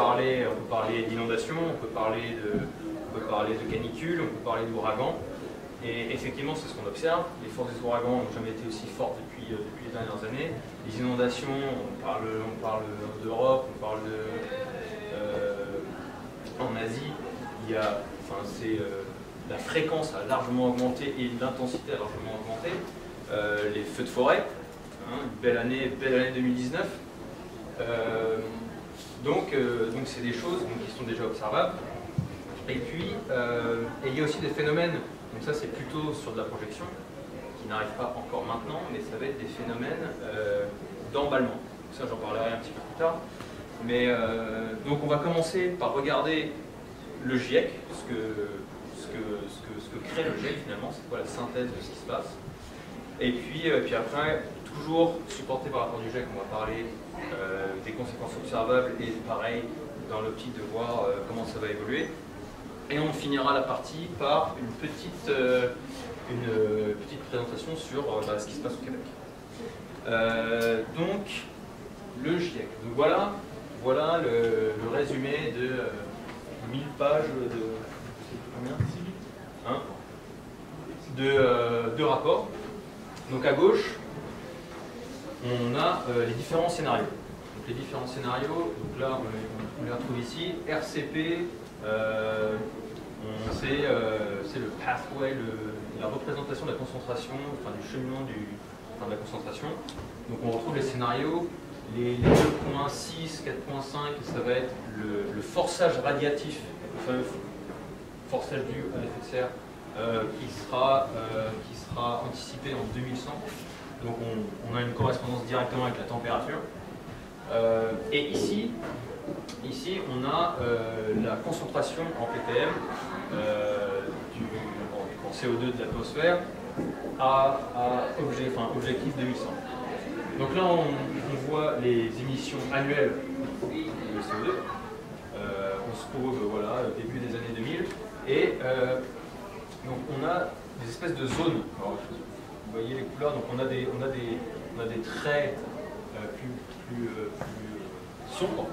parler d'inondations, on peut parler de canicules, on peut parler d'ouragans. Et effectivement, c'est ce qu'on observe. Les forces des ouragans n'ont jamais été aussi fortes depuis les dernières années. Les inondations, on parle d'Europe, on parle en Asie, la fréquence a largement augmenté et l'intensité a largement augmenté. Les feux de forêt, belle année 2019. Donc c'est des choses qui sont déjà observables. Et puis, il y a aussi des phénomènes, donc ça c'est plutôt sur de la projection, qui n'arrive pas encore maintenant, mais ça va être des phénomènes d'emballement. Ça j'en parlerai un petit peu plus tard. Mais donc on va commencer par regarder le GIEC, ce que crée le GIEC finalement, c'est quoi la synthèse de ce qui se passe. Et puis après, toujours supporté par rapport du GIEC, on va parler des conséquences observables et pareil dans l'optique de voir comment ça va évoluer. Et on finira la partie par une petite présentation sur ce qui se passe au Québec. Donc le GIEC. Donc voilà le résumé de 1000 pages de rapports. Donc à gauche, on a les différents scénarios. Donc les différents scénarios, donc là on les retrouve ici. RCP, c'est le pathway, la représentation de la concentration, enfin du cheminement de la concentration. Donc on retrouve les scénarios. Les 2.6, 4.5, ça va être le forçage radiatif, le fameux forçage dû à l'effet de serre, qui sera anticipé en 2100. Donc on a une correspondance directement avec la température. Et ici on a la concentration en ppm en CO2 de l'atmosphère à objectif 2100. Donc là on voit les émissions annuelles de CO2. On se trouve au début des années 2000 et donc on a des espèces de zones. Alors, vous voyez les couleurs, donc on a des traits plus sombres,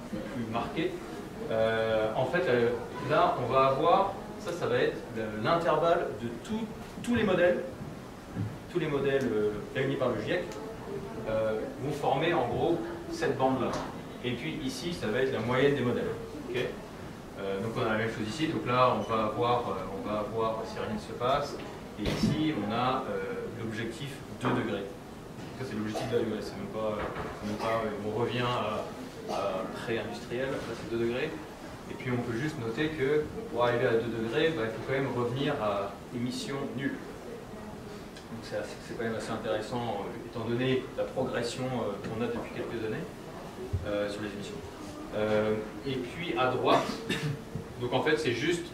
plus marqués. En fait, là, on va avoir, ça va être l'intervalle de tous les modèles réunis par le GIEC vont former en gros cette bande-là. Et puis ici, ça va être la moyenne des modèles. Okay, donc on a la même chose ici. Donc là, on va avoir si rien ne se passe. Et ici, on a l'objectif 2 degrés. Ça, c'est l'objectif de 2 degrés. C'est même pas on revient à pré-industriel. Là, c'est 2 degrés. Et puis, on peut juste noter que pour arriver à 2 degrés, il faut quand même revenir à émissions nulles. Donc, c'est quand même assez intéressant, étant donné la progression qu'on a depuis quelques années sur les émissions. Et puis, à droite, donc en fait, c'est juste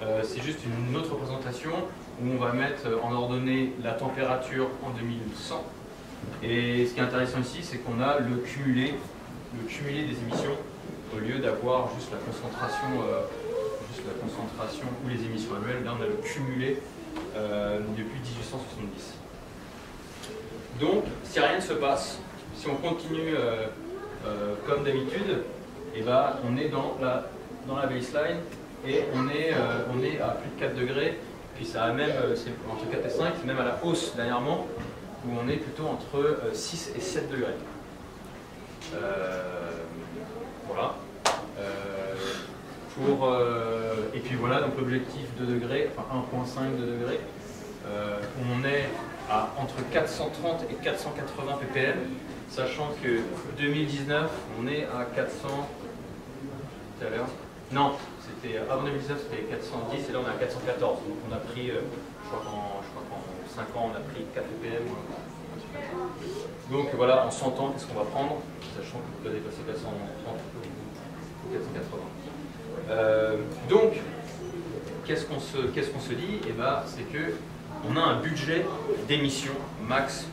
une autre représentation où on va mettre en ordonnée la température en 2100. Et ce qui est intéressant ici, c'est qu'on a le cumulé des émissions au lieu d'avoir juste la concentration ou les émissions annuelles. Là, on a le cumulé depuis 1870. Donc, si rien ne se passe, si on continue comme d'habitude, on est dans la baseline. et on est à plus de 4 degrés, puis ça a même, c'est entre 4 et 5, c'est même à la hausse dernièrement, où on est plutôt entre 6 et 7 degrés. Voilà. Et puis voilà, donc l'objectif 2 degrés, enfin 1,5 degrés, on est à entre 430 et 480 ppm, sachant que 2019, on est à 400, tout à l'heure, non, c'était avant 2019 c'était 410 et là on est à 414, donc on a pris, je crois qu'en 5 ans on a pris 4 ppm. Donc voilà, en 100 ans, qu'est-ce qu'on va prendre, sachant qu'on peut dépasser 430 ou 480. Donc, qu'est-ce qu'on se dit? Eh ben, c'est qu'on a un budget d'émissions max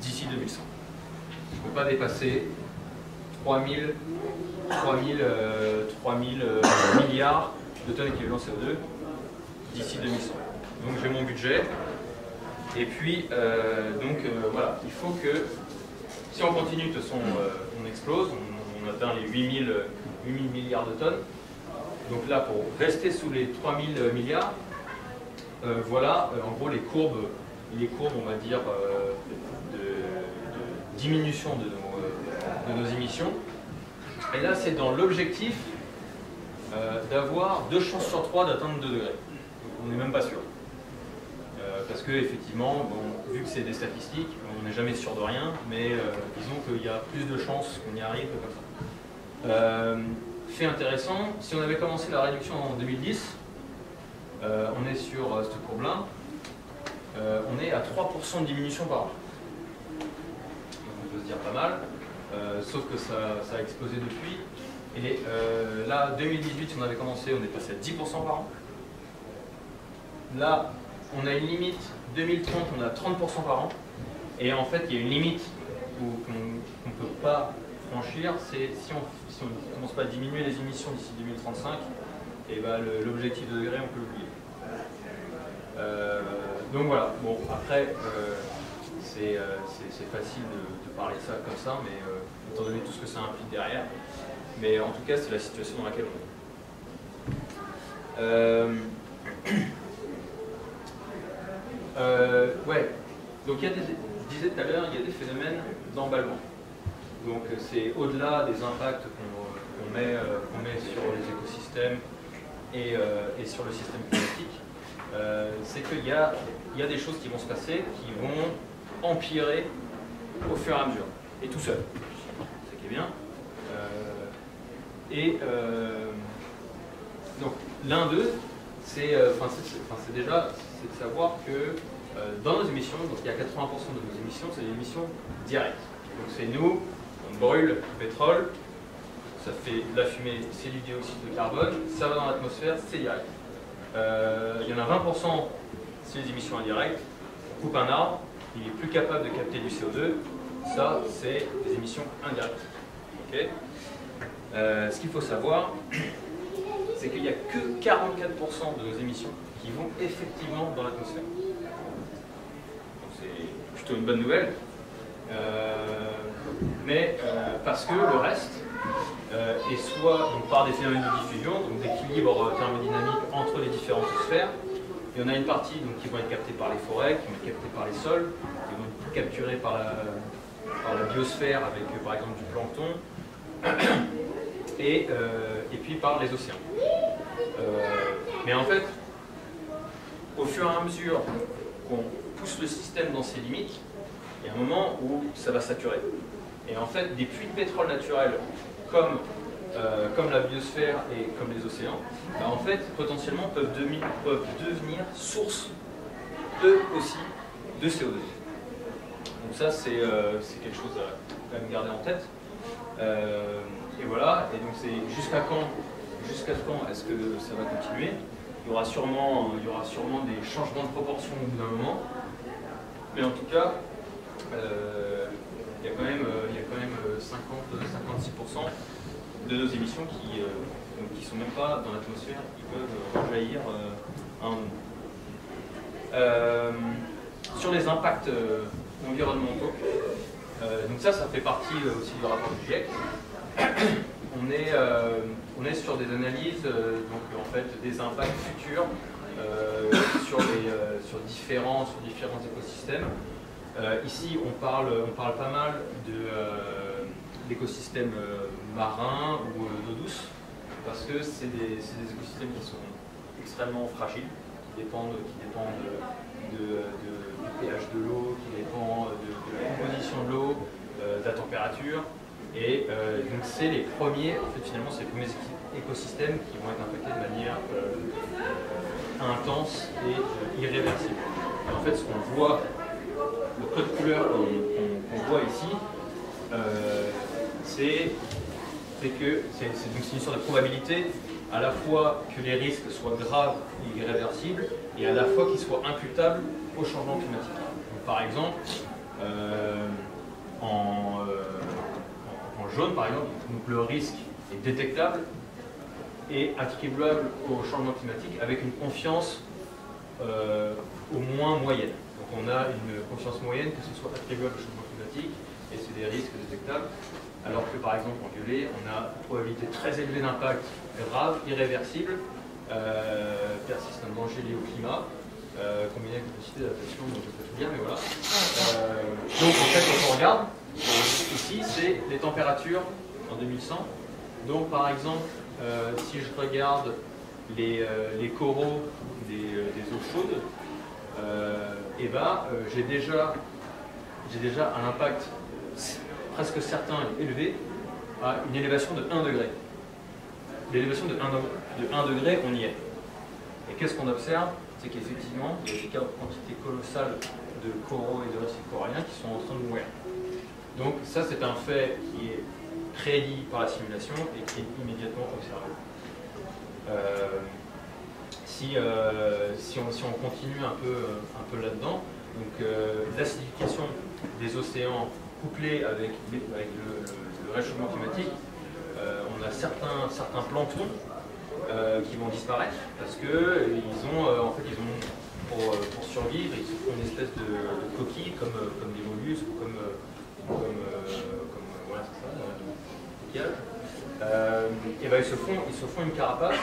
d'ici 2100. On ne peut pas dépasser 3000 milliards de tonnes équivalent CO2 d'ici 2100. Donc j'ai mon budget. Et puis, voilà, il faut que, si on continue, de toute façon, on explose, on atteint les 8000 milliards de tonnes. Donc là, pour rester sous les 3000 milliards, voilà, en gros, les courbes, on va dire, de diminution de nos émissions. Et là, c'est dans l'objectif d'avoir 2 chances sur 3 d'atteindre 2 degrés. Donc, on n'est même pas sûr. Parce que effectivement, bon, vu que c'est des statistiques, on n'est jamais sûr de rien, mais disons qu'il y a plus de chances qu'on y arrive que comme ça. Fait intéressant, si on avait commencé la réduction en 2010, on est sur cette courbe-là, on est à 3% de diminution par an. Donc on peut se dire pas mal, sauf que ça a explosé depuis. Et là, 2018, si on avait commencé, on est passé à 10% par an. Là, on a une limite, 2030, on a 30% par an. Et en fait, il y a une limite qu'on ne peut pas franchir, c'est si on ne commence pas à diminuer les émissions d'ici 2035, et ben l'objectif de degré, on peut l'oublier. Donc voilà, bon, après, c'est facile de parler de ça comme ça, mais étant donné tout ce que ça implique derrière. Mais en tout cas, c'est la situation dans laquelle on est. Ouais, donc il y a je disais tout à l'heure, il y a des phénomènes d'emballement. Donc c'est au-delà des impacts qu'on met sur les écosystèmes et sur le système climatique, c'est qu'il y a des choses qui vont se passer qui vont empirer au fur et à mesure, et tout seul. C'est ça qui est bien. Donc l'un d'eux, c'est déjà de savoir que dans nos émissions, donc il y a 80% de nos émissions, c'est des émissions directes. Donc c'est nous, on brûle du pétrole, ça fait de la fumée, c'est du dioxyde de carbone, ça va dans l'atmosphère, c'est direct. Il y en a 20%, c'est les émissions indirectes. On coupe un arbre, il est plus capable de capter du CO2, ça c'est des émissions indirectes. Okay. Ce qu'il faut savoir, c'est qu'il n'y a que 44% de nos émissions qui vont effectivement dans l'atmosphère. Donc c'est plutôt une bonne nouvelle. Parce que le reste est soit donc, par des phénomènes de diffusion, donc d'équilibre thermodynamique entre les différentes sphères. Il y en a une partie donc, qui vont être captées par les forêts, qui vont être captées par les sols, qui vont être capturées par la biosphère avec par exemple du plancton, et puis par les océans. Mais en fait, au fur et à mesure qu'on pousse le système dans ses limites, il y a un moment où ça va saturer. Et en fait, des puits de pétrole naturels comme la biosphère et comme les océans, bah en fait, potentiellement peuvent devenir source, eux aussi, de CO2. Donc ça, c'est quelque chose à quand même garder en tête. Et voilà, et donc c'est jusqu'à quand est-ce que ça va continuer? Il y aura sûrement des changements de proportion au bout d'un moment, mais en tout cas, il y a quand même 50-56% de nos émissions qui ne sont même pas dans l'atmosphère, qui peuvent rejaillir à un moment. Sur les impacts environnementaux, donc ça fait partie aussi du rapport du GIEC. on est sur des analyses donc en fait des impacts futurs sur différents écosystèmes. Ici, on parle pas mal de l'écosystème marin ou d'eau douce, parce que c'est des écosystèmes qui sont extrêmement fragiles, qui dépendent du pH de l'eau, qui dépendent de la composition de l'eau, de la température. Et donc c'est les premiers, en fait finalement c'est les premiers écosystèmes qui vont être impactés de manière intense et irréversible. Et en fait ce qu'on voit, le code couleur qu'on voit ici, c'est une sorte de probabilité à la fois que les risques soient graves et irréversibles et à la fois qu'ils soient imputables au changement climatique. Donc, par exemple, en jaune par exemple, donc le risque est détectable et attribuable au changement climatique avec une confiance au moins moyenne. Donc on a une confiance moyenne que ce soit attribuable au changement climatique et c'est des risques détectables, alors que par exemple en violet on a une probabilité très élevée d'impact grave, irréversible, persistant danger lié au climat, combiné avec une capacité d'adaptation, donc je peux tout dire, mais voilà. Donc en fait quand on regarde, ici c'est les températures en 2100. Donc par exemple, si je regarde les coraux des eaux chaudes, et j'ai déjà un impact presque certain et élevé à une élévation de 1 degré. L'élévation de 1 degré, on y est. Et qu'est-ce qu'on observe? C'est qu'effectivement, il y a des quantités colossales de coraux et de récifs coralliens qui sont en train de mourir. Donc ça, c'est un fait qui est prédit par la simulation et qui est immédiatement observé. Si on continue un peu là-dedans, donc l'acidification des océans couplée avec le réchauffement climatique, on a certains planctons qui vont disparaître parce que pour survivre, ils se font une espèce de coquille comme des mollusques, voilà, c'est ça, coquillage. Ils se font une carapace.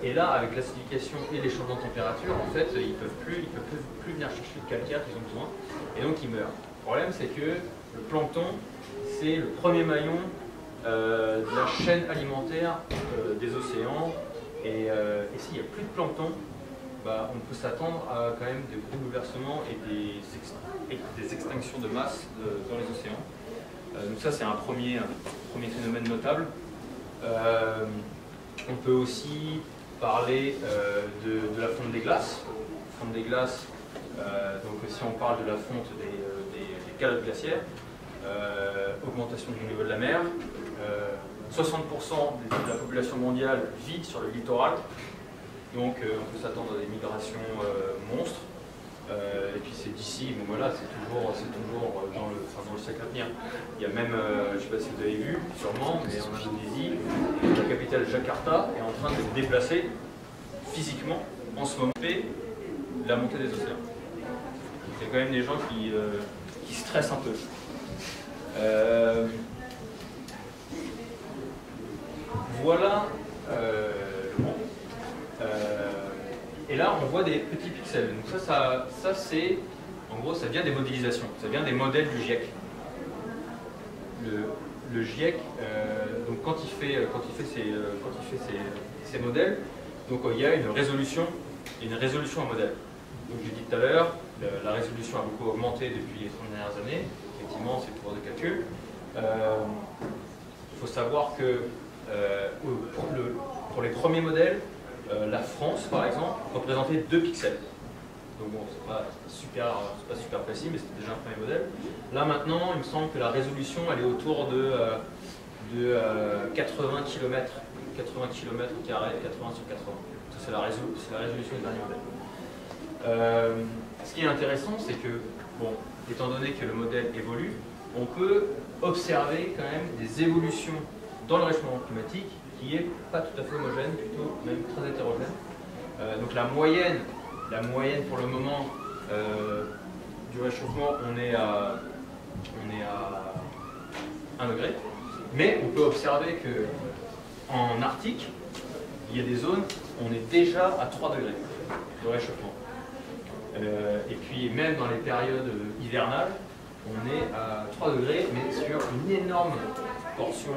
Et là, avec l'acidification et les changements de température, en fait, ils ne peuvent plus venir chercher le calcaire qu'ils ont besoin, et donc ils meurent. Le problème, c'est que le plancton, c'est le premier maillon de la chaîne alimentaire des océans, et s'il n'y a plus de plancton, on peut s'attendre à quand même des gros bouleversements et des extinctions de masse dans les océans. Donc ça, c'est un premier phénomène notable. On peut aussi parler de la fonte des glaces. Fonte des glaces, donc si on parle de la fonte des calottes glaciaires, augmentation du niveau de la mer, 60% de la population mondiale vit sur le littoral, donc on peut s'attendre à des migrations monstres. Et puis c'est d'ici, bon voilà, c'est toujours dans le siècle à venir. Il y a même, je ne sais pas si vous avez vu, sûrement, mais en Indonésie, la capitale Jakarta est en train de se déplacer physiquement en ce moment, la montée des océans. Il y a quand même des gens qui stressent un peu. Voilà le monde. Et là, on voit des petits pixels. Donc ça c'est, en gros, ça vient des modélisations, ça vient des modèles du GIEC. Le GIEC, donc quand il fait ses modèles, donc il y a une résolution à modèle. Donc j'ai dit tout à l'heure, la résolution a beaucoup augmenté depuis les 30 dernières années. Effectivement, c'est le pouvoir de calcul. Il faut savoir que pour les premiers modèles, la France, par exemple, représentait 2 pixels. Donc bon, c'est pas super précis, mais c'était déjà un premier modèle. Là maintenant, il me semble que la résolution, elle est autour de 80 km, 80 km carrés, 80 sur 80. C'est la résolution du dernier modèle. Ce qui est intéressant, c'est que, bon, étant donné que le modèle évolue, on peut observer quand même des évolutions dans le réchauffement climatique qui n'est pas tout à fait homogène, plutôt même très hétérogène. Donc la moyenne pour le moment du réchauffement, on est à 1 degré. Mais on peut observer qu'en Arctique, il y a des zones où on est déjà à 3 degrés de réchauffement. Et puis même dans les périodes hivernales, on est à 3 degrés, mais sur une énorme portion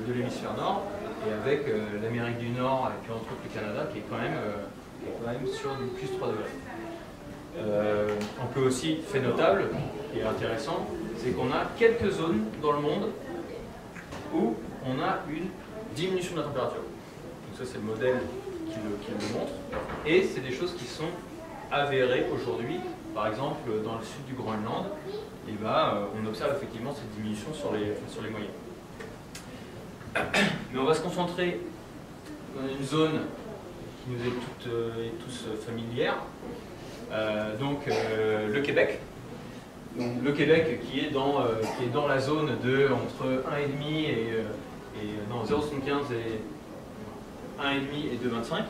de l'hémisphère nord, et avec l'Amérique du Nord, et puis entre autres le Canada, qui est quand même sur du plus 3 degrés. On peut aussi, fait notable, et intéressant, c'est qu'on a quelques zones dans le monde où on a une diminution de la température. Donc ça c'est le modèle qui le montre, et c'est des choses qui sont avérées aujourd'hui. Par exemple, dans le sud du Groenland, et on observe effectivement cette diminution sur les moyens. Mais on va se concentrer dans une zone qui nous est toutes et tous familière, donc le Québec. Donc, le Québec qui est dans la zone de entre 1,5 et 0,75 et 1,5 et 2,25.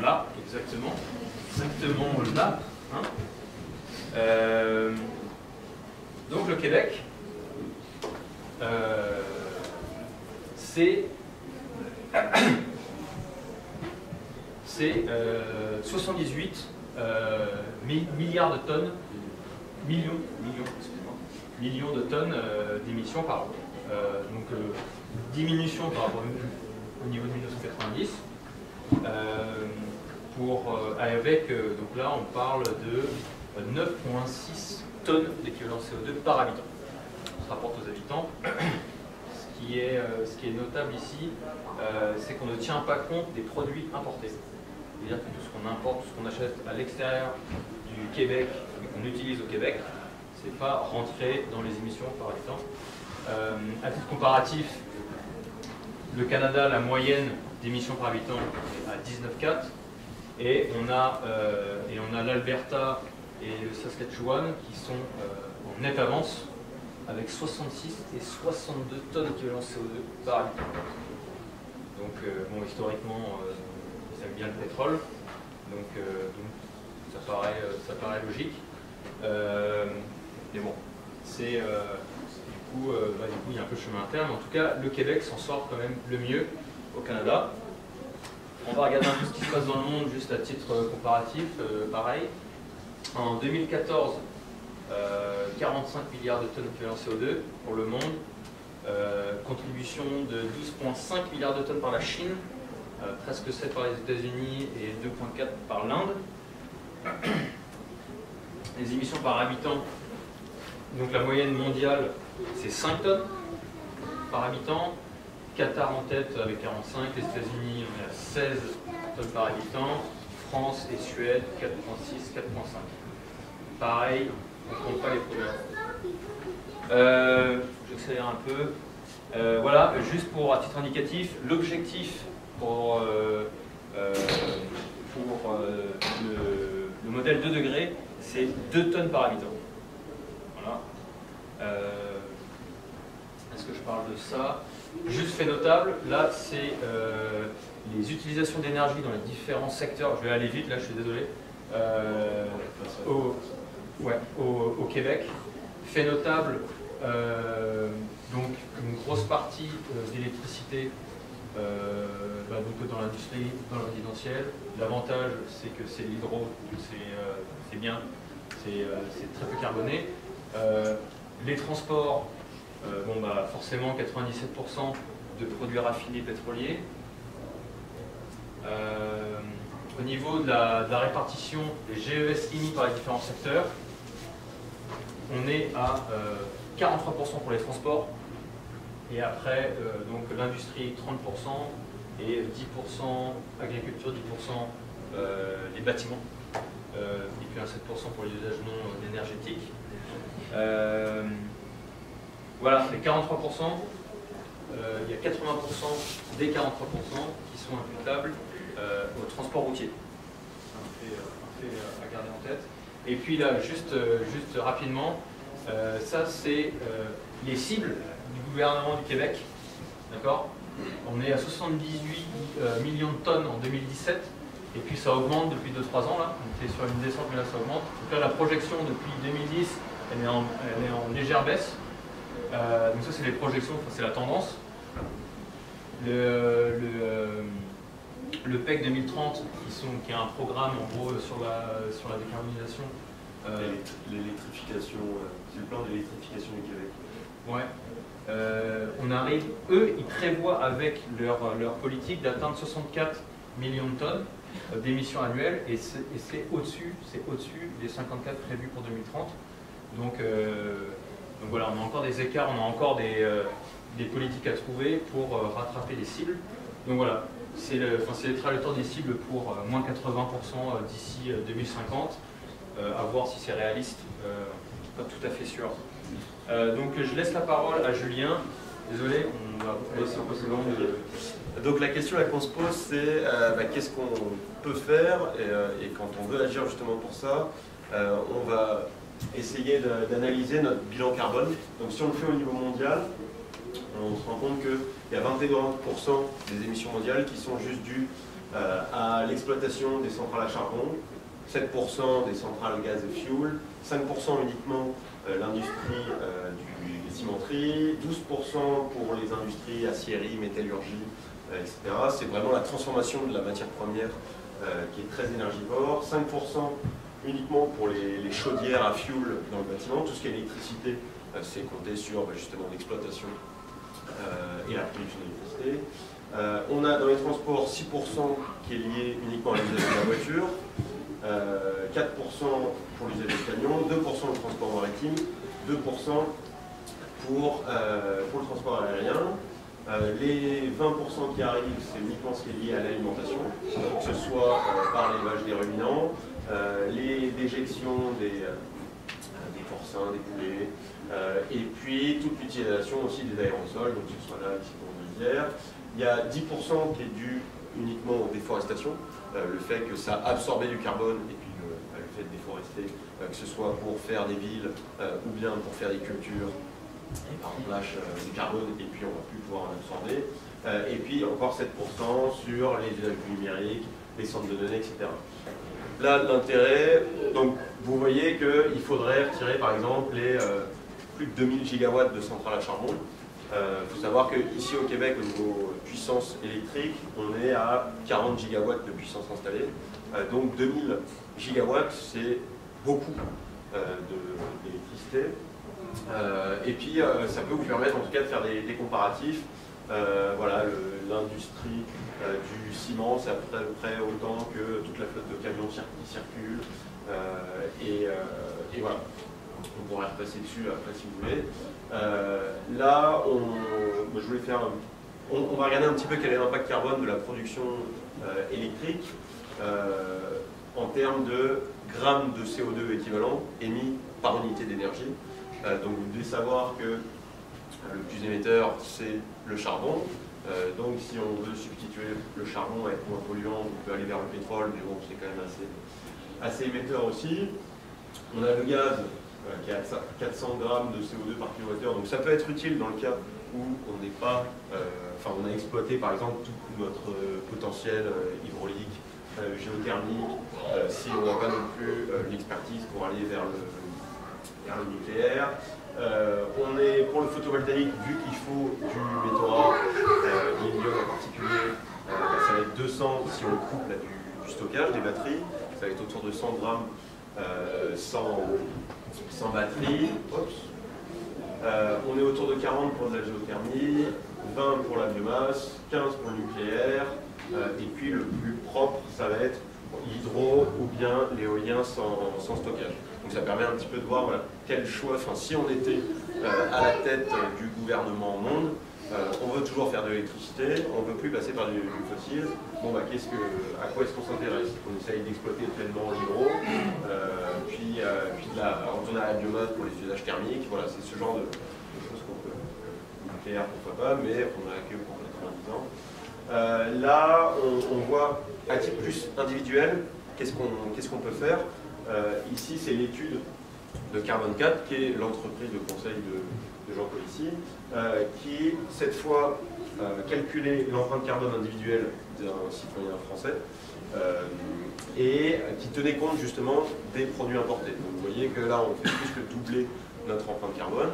Là, exactement là. Hein. Donc le Québec, c'est 78 milliards de tonnes, millions de tonnes d'émissions par an. Donc diminution par rapport au niveau de 1990. Donc là on parle de 9,6 tonnes d'équivalent CO2 par habitant. On se rapporte aux habitants. Ce qui est notable ici, c'est qu'on ne tient pas compte des produits importés. C'est-à-dire que tout ce qu'on importe, tout ce qu'on achète à l'extérieur du Québec et qu'on utilise au Québec, c'est pas rentré dans les émissions par habitant. À titre comparatif, le Canada, la moyenne d'émissions par habitant est à 19,4 et on a l'Alberta et le Saskatchewan qui sont en nette avance avec 66 et 62 tonnes d'équivalent CO2 par habitant. Donc, historiquement, ils aiment bien le pétrole, donc ça paraît logique. Mais bon, du coup, il y a un peu de chemin interne. En tout cas, le Québec s'en sort quand même le mieux au Canada. On va regarder un peu ce qui se passe dans le monde, juste à titre comparatif, pareil. En 2014, 45 milliards de tonnes d'équivalent CO2 pour le monde, contribution de 12,5 milliards de tonnes par la Chine, presque 7 par les États-Unis et 2,4 par l'Inde. Les émissions par habitant, donc la moyenne mondiale, c'est 5 tonnes par habitant. Qatar en tête avec 45, les États-Unis on est à 16 tonnes par habitant, France et Suède 4,6, 4,5. Pareil, on ne compte pas les progrès. J'accélère un peu. Voilà, juste pour à titre indicatif, l'objectif pour le modèle 2 degrés, c'est 2 tonnes par habitant. Voilà. Est-ce que je parle de ça? Juste fait notable, là c'est les utilisations d'énergie dans les différents secteurs. Je vais aller vite, là je suis désolé. Au Québec. Fait notable, donc une grosse partie d'électricité donc dans l'industrie, dans le résidentiel. L'avantage c'est que c'est l'hydro, c'est bien, c'est très peu carboné. Les transports, forcément 97% de produits raffinés pétroliers. Au niveau de la répartition des GES émis par les différents secteurs, on est à 43% pour les transports, et après donc l'industrie 30% et 10% agriculture, 10% les bâtiments, et puis un 7% pour les usages non énergétiques. Voilà, les 43%, il y a 80% des 43% qui sont imputables au transport routier. Un fait à garder en tête. Et puis là, juste rapidement, ça c'est les cibles du gouvernement du Québec. D'accord ? On est à 78 millions de tonnes en 2017, et puis ça augmente depuis 2-3 ans. Là. On était sur une descente, mais là ça augmente. Donc là, la projection depuis 2010, elle est en légère baisse. Donc ça c'est les projections, enfin, c'est la tendance. Le PEC 2030, qui est un programme en gros sur la décarbonisation. L'électrification, c'est le plan d'électrification du Québec. Ouais. On arrive, eux, ils prévoient avec leur politique d'atteindre 64 millions de tonnes d'émissions annuelles et c'est au-dessus des 54 prévus pour 2030. Donc voilà, on a encore des écarts, on a encore des politiques à trouver pour rattraper les cibles. Donc voilà, c'est les trajectoires des cibles pour moins 80% d'ici 2050. À voir si c'est réaliste, pas tout à fait sûr. Donc je laisse la parole à Julien. Désolé, on va laisser un peu plus long. Donc la question qu'on se pose, c'est qu'est-ce qu'on peut faire et quand on veut agir justement pour ça, on va essayer d'analyser notre bilan carbone. Donc si on le fait au niveau mondial, on se rend compte qu'il y a 21% des émissions mondiales qui sont juste dues à l'exploitation des centrales à charbon, 7% des centrales gaz et fuel, 5% uniquement l'industrie des cimenteries, 12% pour les industries aciérie, métallurgie, etc. C'est vraiment la transformation de la matière première qui est très énergivore, 5% uniquement pour les chaudières à fuel dans le bâtiment, tout ce qui est électricité, c'est compté sur justement l'exploitation et la production d'électricité. On a dans les transports 6% qui est lié uniquement à l'usage de la voiture, 4% pour l'usage des camions, 2% le transport maritime, 2% pour le transport aérien. Les 20% qui arrivent, c'est uniquement ce qui est lié à l'alimentation, que ce soit par l'élevage des ruminants, les déjections des porcins, des poulets, et puis toute l'utilisation aussi des aérosols, donc que ce soit là, ici pour l'hiver. Il y a 10% qui est dû uniquement aux déforestations, le fait que ça a absorbé du carbone et puis le fait de déforester, que ce soit pour faire des villes ou bien pour faire des cultures, et par exemple lâche du carbone et puis on ne va plus pouvoir en absorber. Et puis encore 7% sur les usages du numérique, les centres de données, etc. Là, l'intérêt, donc vous voyez qu'il faudrait retirer par exemple les plus de 2000 gigawatts de centrales à charbon. Il faut savoir qu'ici au Québec, au niveau puissance électrique, on est à 40 gigawatts de puissance installée. Donc 2000 gigawatts, c'est beaucoup d'électricité. Et puis ça peut vous permettre en tout cas de faire des comparatifs. Voilà, l'industrie du ciment, c'est à peu près autant que toute la flotte de camions qui circule. Et voilà. On pourra repasser dessus après si vous voulez. Là, je voulais faire. On va regarder un petit peu quel est l'impact carbone de la production électrique en termes de grammes de CO2 équivalent émis par unité d'énergie. Donc vous devez savoir que le plus émetteur, c'est le charbon. Donc si on veut substituer le charbon à être moins polluant, on peut aller vers le pétrole, mais bon, c'est quand même assez émetteur aussi. On a le gaz qui a 400 grammes de CO2 par kilowattheure, donc ça peut être utile dans le cas où on n'est pas, on a exploité par exemple tout notre potentiel hydraulique, géothermique, si on n'a pas non plus l'expertise pour aller vers le nucléaire. On est pour le photovoltaïque, vu qu'il faut du métaux l'hélium en particulier, ça va être 200 si on coupe là, du stockage des batteries, ça va être autour de 100 grammes sans batterie. On est autour de 40 pour de la géothermie, 20 pour la biomasse, 15 pour le nucléaire, et puis le plus propre, ça va être l'hydro ou bien l'éolien sans stockage. Donc ça permet un petit peu de voir voilà, quel choix, si on était à la tête du gouvernement au monde, on veut toujours faire de l'électricité, on ne veut plus passer par du fossile. Bon, à quoi est-ce qu'on s'intéresse? On essaye d'exploiter pleinement l'hydro, puis on tourne à la biomasse pour les usages thermiques. Voilà, c'est ce genre de choses qu'on peut. Nucléaire, pourquoi pas, mais on a que pour 90 ans. Là, on voit à titre plus individuel, qu'est-ce qu'on peut faire. Ici, c'est l'étude de Carbone 4, qui est l'entreprise de conseil de Jean Covici, qui, cette fois, calculait l'empreinte carbone individuelle d'un citoyen français et qui tenait compte justement des produits importés. Donc vous voyez que là, on fait plus que doubler notre empreinte carbone.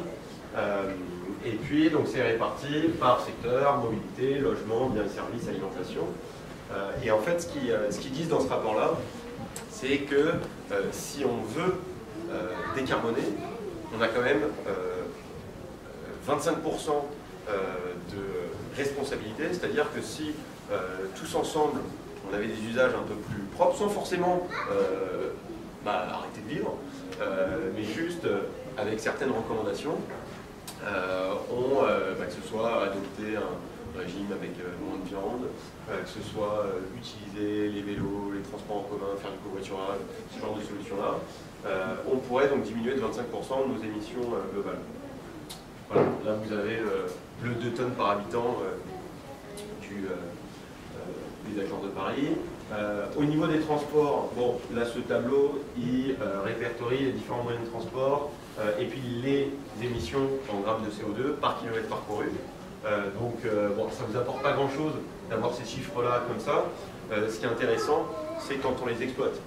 Et puis, donc, c'est réparti par secteur, mobilité, logement, biens et services, alimentation. Et en fait, ce qu'ils disent dans ce rapport-là, c'est que si on veut décarboner, on a quand même 25% de responsabilité, c'est-à-dire que si tous ensemble, on avait des usages un peu plus propres, sans forcément arrêter de vivre, mais juste avec certaines recommandations, que ce soit adopter un régime avec moins de viande, que ce soit utiliser les vélos, les transports en commun, faire du covoiturage, ce genre de solutions-là, on pourrait donc diminuer de 25% nos émissions globales. Voilà, là vous avez le 2 tonnes par habitant des accords de Paris. Au niveau des transports, bon, là ce tableau, il répertorie les différents moyens de transport et puis les émissions en grammes de CO2 par kilomètre parcouru. Bon, ça ne vous apporte pas grand-chose d'avoir ces chiffres-là comme ça. Ce qui est intéressant, c'est quand on les exploite.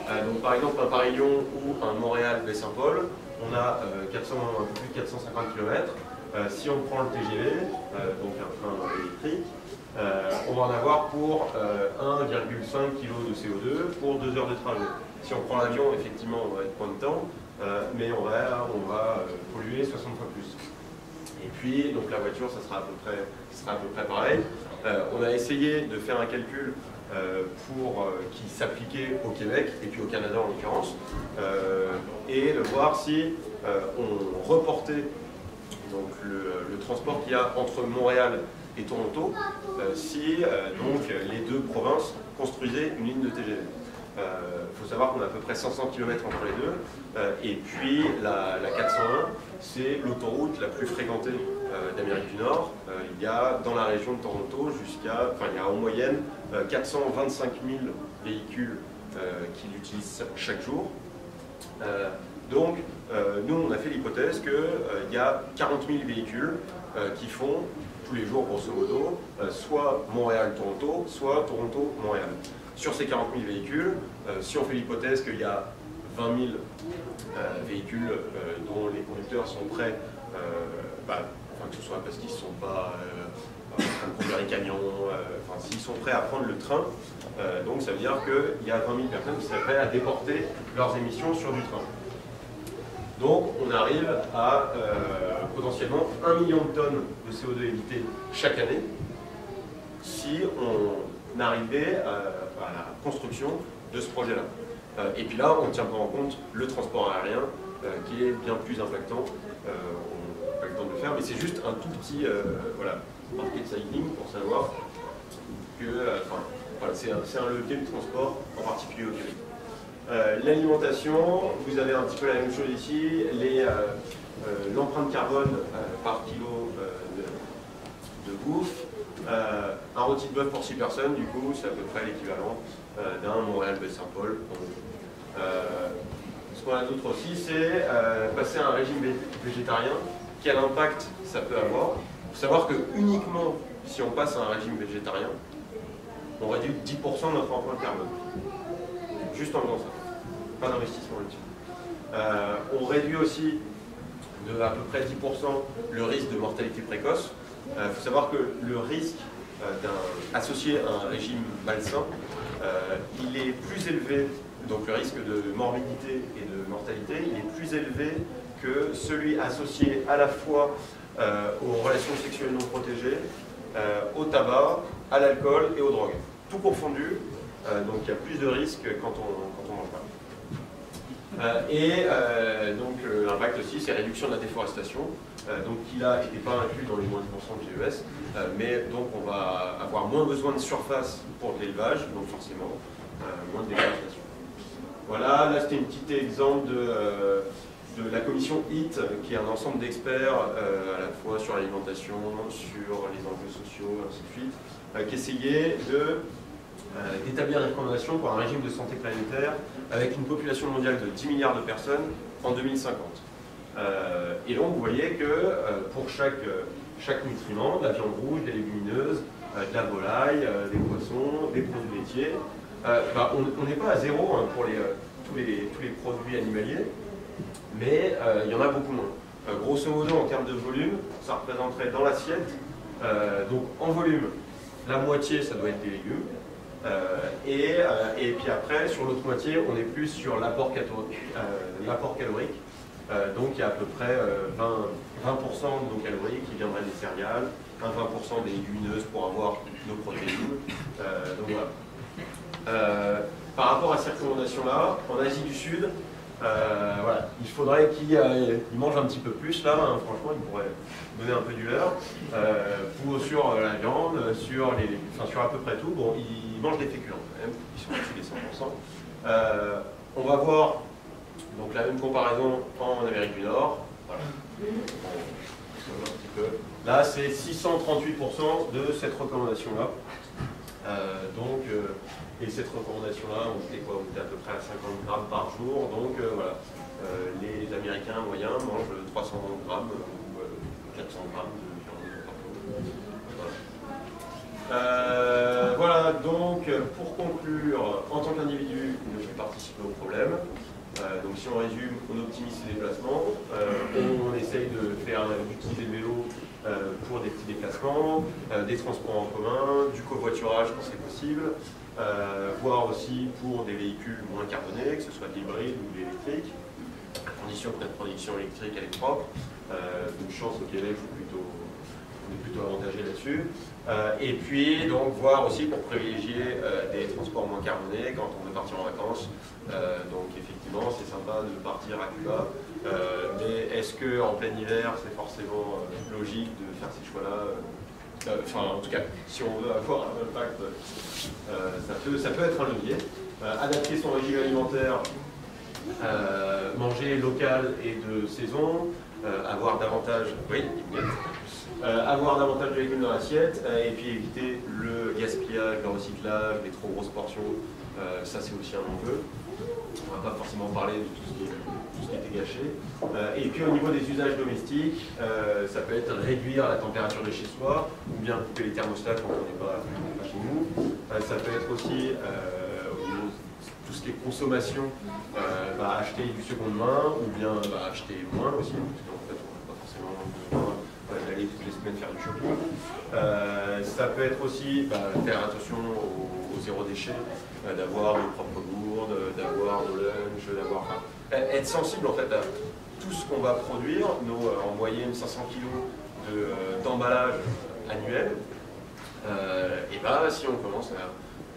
Donc, par exemple, un Paris-Lyon ou un Montréal-Baie-Saint-Paul, on a un peu plus de 450 km. Si on prend le TGV, donc un train électrique, on va en avoir pour 1,5 kg de CO2 pour 2 heures de trajet. Si on prend l'avion, effectivement, on va être point de temps, mais on va polluer 60 fois plus. Et puis, donc la voiture, ça sera à peu près pareil. On a essayé de faire un calcul qui s'appliquait au Québec, et puis au Canada en l'occurrence, et de voir si on reportait donc, le transport qu'il y a entre Montréal et Toronto, si donc, les deux provinces construisaient une ligne de TGV. Il faut savoir qu'on a à peu près 500 km entre les deux, et puis la 401, c'est l'autoroute la plus fréquentée d'Amérique du Nord. Il y a dans la région de Toronto il y a en moyenne 425 000 véhicules qui l'utilisent chaque jour. Donc, nous, on a fait l'hypothèse qu'il y a 40 000 véhicules qui font tous les jours, grosso modo, soit Montréal-Toronto, soit Toronto-Montréal. Sur ces 40 000 véhicules, si on fait l'hypothèse qu'il y a 20 000 véhicules dont les conducteurs sont prêts, que ce soit parce qu'ils ne sont pas en train de conduire les camions, s'ils sont prêts à prendre le train, donc ça veut dire qu'il y a 20 000 personnes qui seraient prêtes à déporter leurs émissions sur du train. Donc on arrive à potentiellement 1 million de tonnes de CO2 évitées chaque année si on arrivait à la construction de ce projet-là. Et puis là, on ne tient pas en compte le transport aérien qui est bien plus impactant. On n'a pas le temps de le faire, mais c'est juste un tout petit market sizing pour savoir que c'est un levier de transport, en particulier au Québec. L'alimentation, vous avez un petit peu la même chose ici, l'empreinte carbone par kilo de bouffe. Un rôti de bœuf pour 6 personnes, du coup, c'est à peu près l'équivalent d'un Montréal-Baie-Saint-Paul. Ce qu'on a d'autre aussi, c'est passer à un régime végétarien. Quel impact ça peut avoir? Il faut savoir que uniquement si on passe à un régime végétarien, on réduit de 10% notre empreinte carbone. Juste en faisant ça. Pas d'investissement là-dessus. On réduit aussi de à peu près 10% le risque de mortalité précoce. Il faut savoir que le risque associé à un régime malsain, il est plus élevé, donc le risque de morbidité et de mortalité, il est plus élevé que celui associé à la fois aux relations sexuelles non protégées, au tabac, à l'alcool et aux drogues. Tout confondu, donc il y a plus de risques quand on mange pas. L'impact aussi, c'est réduction de la déforestation, donc qui là n'était pas inclus dans les moins 10% de GES, mais donc on va avoir moins besoin de surface pour de l'élevage, donc forcément moins de déforestation. Voilà, là c'était un petit exemple de la commission HIT, qui est un ensemble d'experts à la fois sur l'alimentation, sur les enjeux sociaux, ainsi de suite, qui essayait d'établir des recommandations pour un régime de santé planétaire avec une population mondiale de 10 milliards de personnes en 2050. Et donc vous voyez que pour chaque nutriment, de la viande rouge, des légumineuses, de la volaille, des poissons, des produits laitiers, on n'est pas à zéro pour tous les produits animaliers, mais il y en a beaucoup moins. Grosso modo, en termes de volume, ça représenterait dans l'assiette, donc en volume, la moitié, ça doit être des légumes. Et puis après, sur l'autre moitié, on est plus sur l'apport calorique. Donc il y a à peu près 20% de nos calories qui viendraient des céréales, 20% des légumineuses pour avoir nos protéines. Donc voilà. Par rapport à ces recommandations-là, en Asie du Sud, voilà, il faudrait qu'ils mangent un petit peu plus là, hein, franchement, ils pourraient donner un peu du leur. Sur la viande, sur à peu près tout, bon, ils mangent des féculents quand même, ils sont au-dessus des 100%. On va voir donc la même comparaison en Amérique du Nord. Voilà. Un petit peu. Là, c'est 638% de cette recommandation-là. Et cette recommandation-là, on était à peu près à 50 grammes par jour. Donc voilà, les Américains moyens mangent 300 grammes ou 400 grammes de viande par jour. Voilà, donc pour conclure, en tant qu'individu, il ne fait participer au problème. Donc si on résume, on optimise ses déplacements, on essaye d'utiliser le vélo pour des petits déplacements, des transports en commun, du covoiturage quand c'est possible, voire aussi pour des véhicules moins carbonés, que ce soit de l'hybride ou de l'électrique, à condition que notre production électrique elle est propre. Une chance au Québec, on est plutôt avantagé là-dessus. Et puis, donc, voir aussi pour privilégier des transports moins carbonés quand on veut partir en vacances. Donc, effectivement, c'est sympa de partir à Cuba. Mais est-ce qu'en plein hiver, c'est forcément logique de faire ces choix-là? Enfin, en tout cas, si on veut avoir un impact, ça peut être un levier. Adapter son régime alimentaire, manger local et de saison, avoir davantage... Oui, avoir davantage de légumes dans l'assiette, et puis éviter le gaspillage, le recyclage, les trop grosses portions, ça c'est aussi un enjeu. On ne va pas forcément parler de tout ce qui était gâché. Et puis au niveau des usages domestiques, ça peut être réduire la température de chez soi, ou bien couper les thermostats quand on n'est pas chez nous. Ça peut être aussi, au niveau de tout ce qui est consommation, acheter du seconde main, ou bien acheter moins aussi, parce qu'en fait on n'a pas forcément besoin d'aller toutes les semaines faire du shopping. Ça peut être aussi faire attention au zéro déchet, d'avoir nos propres gourdes, d'avoir nos lunchs, être sensible en fait à tout ce qu'on va produire, en moyenne 500 kg d'emballage annuel. Et si on commence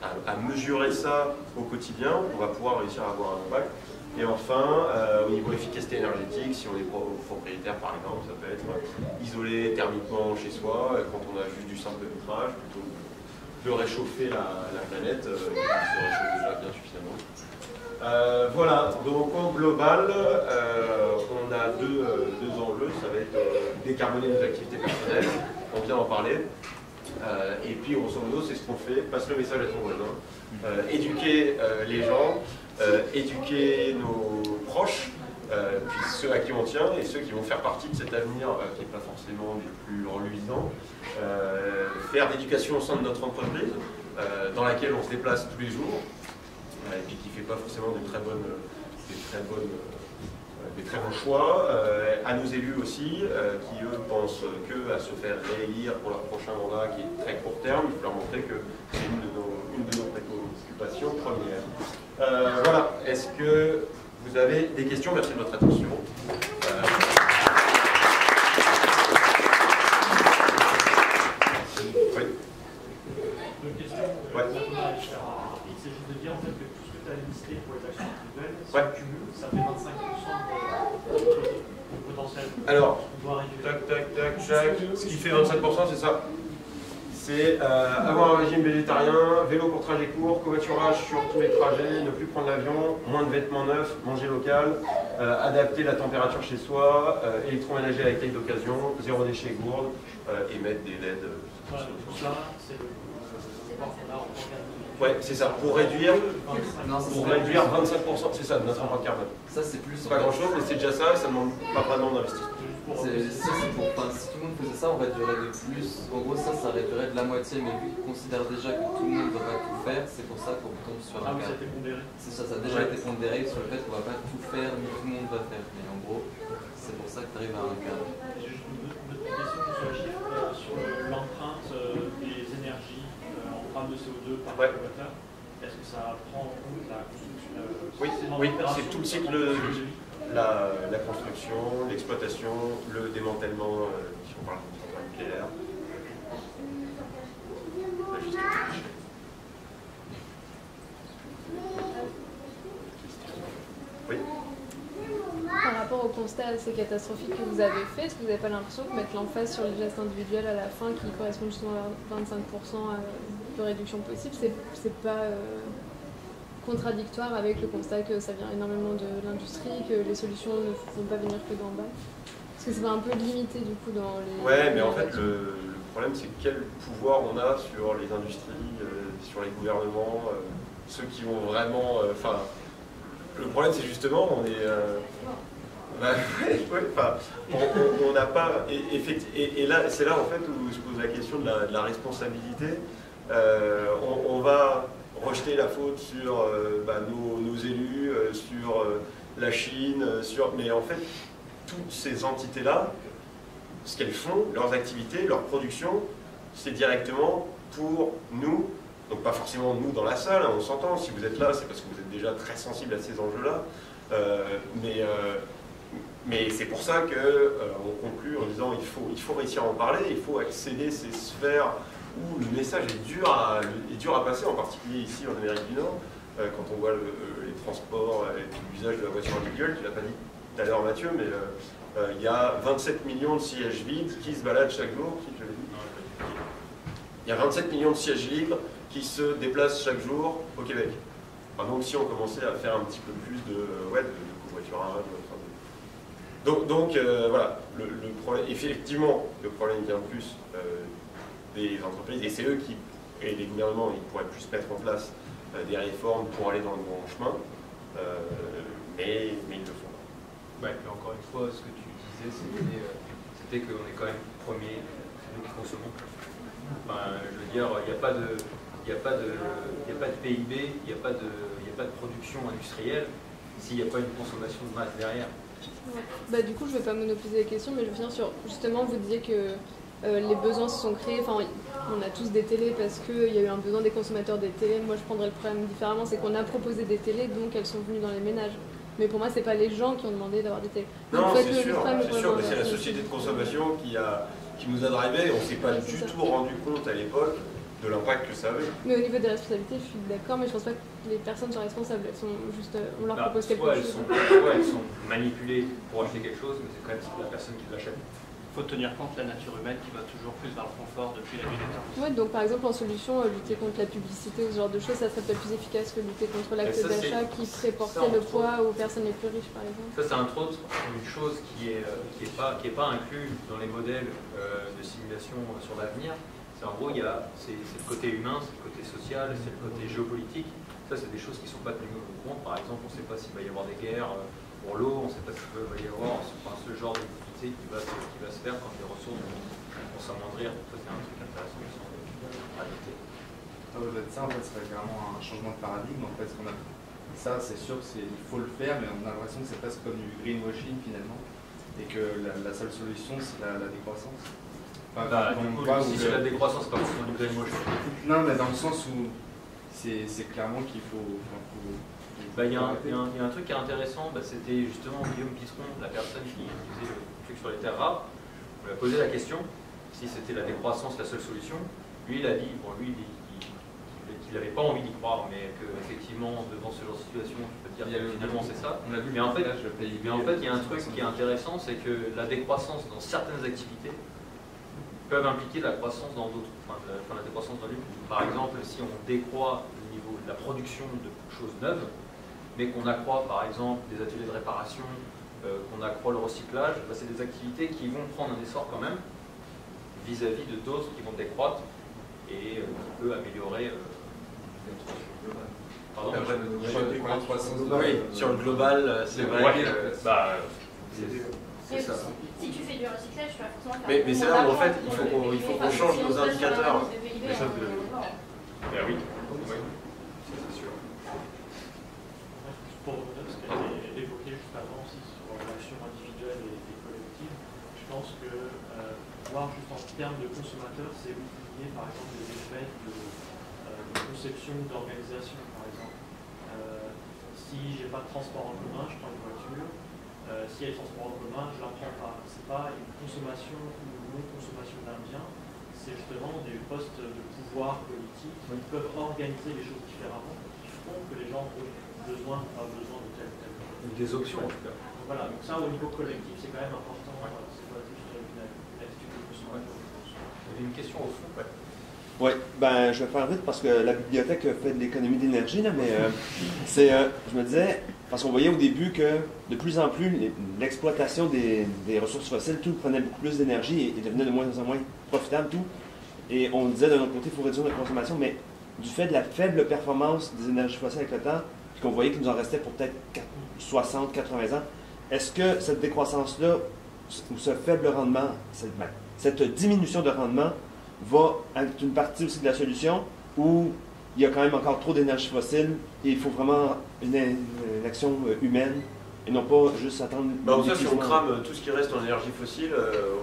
à mesurer ça au quotidien, on va pouvoir réussir à avoir un impact. Et enfin, au niveau efficacité énergétique, si on est propriétaire par exemple, ça peut être isolé thermiquement chez soi, quand on a juste du simple vitrage, plutôt que de réchauffer la planète, qui se réchauffe déjà bien suffisamment. Voilà, donc en global, on a deux enjeux, ça va être décarboner nos activités personnelles, on vient d'en parler. Et puis grosso modo, c'est ce qu'on fait, passe le message à ton voisin, éduquer les gens, éduquer nos proches, puis ceux à qui on tient et ceux qui vont faire partie de cet avenir qui n'est pas forcément du plus reluisant. Faire d'éducation au sein de notre entreprise, dans laquelle on se déplace tous les jours, et puis qui ne fait pas forcément des très bons choix, à nos élus aussi, qui eux pensent qu'à se faire réélire pour leur prochain mandat qui est très court terme. Il faut leur montrer que c'est une de nos préoccupations premières. Voilà, est-ce que vous avez des questions? Merci de votre attention. Oui. Une question. Ouais. Il s'agit de dire en fait que tout ce que tu as listé pour les actions individuelles, si ouais. on cumule, ça fait 25% de potentiel. Alors, on doit réduire. tac. Ce qui fait 25%, c'est ça. C'est avoir un régime végétarien, vélo pour trajet court, covoiturage sur tous les trajets, ne plus prendre l'avion, moins de vêtements neufs, manger local, adapter la température chez soi, électroménager avec taille d'occasion, zéro déchet gourde, et mettre des LED. Voilà, tout ça, c'est le partenariat en tant qu'individu. Ouais, c'est ça, pour réduire, Non, ça, pour c'est réduire plus. 25%, c'est ça, de notre empreinte carbone. Ça, c'est plus. C'est pas grand chose, mais c'est déjà ça et ça ne demande pas vraiment d'investissement. Ça, c'est pour. Enfin, si tout le monde faisait ça, on réduirait de plus. En gros, ça réduirait de la moitié, mais vu qu'ils considèrent déjà que tout le monde ne va pas tout faire, c'est pour ça qu'on tombe sur Ah un oui, ça a cas. été pondéré. C'est ça, ça a déjà été pondéré sur le fait qu'on va pas tout faire, mais tout le monde va faire. Mais en gros, c'est pour ça que tu arrives à un cadre. J'ai juste une autre question sur le chiffre, sur l'empreinte des énergies en grammes de CO2 par kilowattheure. Est-ce que ça prend en compte la construction Oui, c'est tout le cycle de vie. La construction, l'exploitation, le démantèlement, si on parle de centrale nucléaire. La gestion. Oui. Par rapport au constat assez catastrophique que vous avez fait, est-ce que vous n'avez pas l'impression que mettre l'emphase sur les gestes individuels à la fin, qui correspondent justement à 25% de réduction possible, c'est pas contradictoire avec le constat que ça vient énormément de l'industrie, que les solutions ne vont pas venir que d'en bas? Parce que c'est un peu limité du coup dans les... Ouais, mais en fait, le problème, c'est quel pouvoir on a sur les industries, sur les gouvernements, ceux qui vont vraiment... Enfin, le problème, c'est justement, on est... on n'a pas... Et là, c'est là, en fait, où se pose la question de la responsabilité. On va rejeter la faute sur nos élus, sur la Chine, mais en fait, toutes ces entités-là, ce qu'elles font, leurs activités, leur production, c'est directement pour nous, donc pas forcément nous dans la salle, hein, on s'entend, si vous êtes là, c'est parce que vous êtes déjà très sensible à ces enjeux-là, mais c'est pour ça qu'on conclut en disant il faut réussir à en parler, il faut accéder ces sphères où le message est dur à passer, en particulier ici en Amérique du Nord, quand on voit les transports et l'usage de la voiture individuelle. Tu l'as pas dit tout à l'heure, Mathieu, mais il y a 27 millions de sièges vides qui se baladent chaque jour. Il y a 27 millions de sièges libres qui se déplacent chaque jour au Québec. Enfin, donc si on commençait à faire un petit peu plus de covoiturage, donc voilà, le problème, effectivement, le problème vient plus des entreprises, et c'est eux et les gouvernements, ils pourraient plus mettre en place des réformes pour aller dans le bon chemin, mais ils le font pas. Ouais, et puis encore une fois, ce que tu disais, c'était qu'on est quand même premier, c'est nous qui consommons. Enfin, je veux dire, il n'y a pas de PIB, il n'y a pas de production industrielle s'il n'y a pas une consommation de masse derrière. Ouais. Du coup, je ne vais pas monopoliser les questions, mais je vais finir sur, justement, vous disiez que les besoins se sont créés, enfin, on a tous des télés parce qu'il y a eu un besoin des consommateurs des télés. Moi, je prendrais le problème différemment, c'est qu'on a proposé des télés, donc elles sont venues dans les ménages. Mais pour moi, c'est pas les gens qui ont demandé d'avoir des télés. Non, c'est sûr, mais c'est la société de consommation qui nous a drivés. On ne s'est pas du tout rendu compte à l'époque de l'impact que ça avait. Mais au niveau des responsabilités, je suis d'accord, mais je pense pas que les personnes sont responsables. Elles sont juste, on leur propose quelque chose. Soit elles sont manipulées pour acheter quelque chose, mais c'est quand même la personne qui l'achète. Il faut tenir compte de la nature humaine qui va toujours plus vers le confort depuis la nuit des temps. Ouais, donc par exemple en solution, lutter contre la publicité ou ce genre de choses, ça serait peut-être plus efficace que lutter contre l'acte d'achat qui ferait porter le poids aux personnes les plus riches par exemple. Ça c'est entre autres une chose qui est pas inclus dans les modèles de simulation sur l'avenir. C'est en gros, c'est le côté humain, c'est le côté social, c'est le côté géopolitique. Ça c'est des choses qui ne sont pas tenues au compte. Par exemple, on ne sait pas s'il va y avoir des guerres pour l'eau, on ne sait pas s'il va y avoir ce genre d'activité qui va se faire quand les ressources vont s'amoindrir. Donc ça c'est un truc intéressant à noter. Au-delà de ça, en fait, ce serait vraiment un changement de paradigme. En fait, ça, c'est sûr qu'il faut le faire, mais on a l'impression que c'est presque comme du greenwashing finalement, et que la seule solution, c'est la décroissance. Enfin, du coup, si c'est la décroissance, c'est pas forcément du greenwashing. Non, mais dans le sens où c'est clairement qu'il faut... Il y a un truc qui est intéressant, c'était justement Guillaume Pitron, la personne qui faisait le truc sur les terres rares. On lui a posé la question si c'était la décroissance la seule solution. Lui, il a dit, qu'il n'avait pas envie d'y croire, mais qu'effectivement, devant ce genre de situation, tu peux te dire que finalement c'est ça. Mais en fait, il y a un truc qui est intéressant, c'est que la décroissance dans certaines activités peuvent impliquer la croissance dans d'autres, la décroissance dans l'une. Par exemple, si on décroît au niveau de la production de choses neuves, mais qu'on accroît par exemple des ateliers de réparation, qu'on accroît le recyclage, c'est des activités qui vont prendre un essor quand même vis-à-vis de d'autres qui vont décroître et qui peut améliorer Pardon, Après, Oui, sur le global, c'est vrai ouais, que... bah, c'est ça. Si tu fais du recyclage, tu vas forcément faire. Mais c'est là où en fait, il faut qu'on change nos indicateurs. bah oui, oui, c'est sûr. Pour revenir à ce qui a été évoqué juste avant aussi sur l'action individuelle et collective, je pense que voir juste en termes de consommateurs, c'est oublier par exemple des effets de conception, d'organisation par exemple. Si j'ai pas de transport en commun, je prends une voiture. S'il y a le transport en commun, je ne la prends pas. Ce n'est pas une consommation ou une non-consommation d'un bien, c'est justement des postes de pouvoir politique qui peuvent organiser les choses différemment, qui font que les gens ont besoin ou pas besoin de tel ou tel chose. Des options en tout cas. Donc voilà, donc ça au niveau collectif, c'est quand même important. C'est pas juste une attitude de consommateur. Il y avait une question au fond. Ouais. Oui, ben je vais faire vite parce que la bibliothèque fait de l'économie d'énergie, là, mais je me disais, parce qu'on voyait au début que de plus en plus l'exploitation des ressources fossiles, tout prenait beaucoup plus d'énergie et devenait de moins en moins profitable, tout. Et on disait de notre côté, il faut réduire notre consommation, mais du fait de la faible performance des énergies fossiles avec le temps, puis qu'on voyait qu'il nous en restait pour peut-être 60, 80 ans, est-ce que cette décroissance-là, ou ce faible rendement, cette diminution de rendement, va être une partie aussi de la solution, ou il y a quand même encore trop d'énergie fossile et il faut vraiment une action humaine et non pas juste attendre... Bah, ça, si on crame tout ce qui reste en énergie fossile,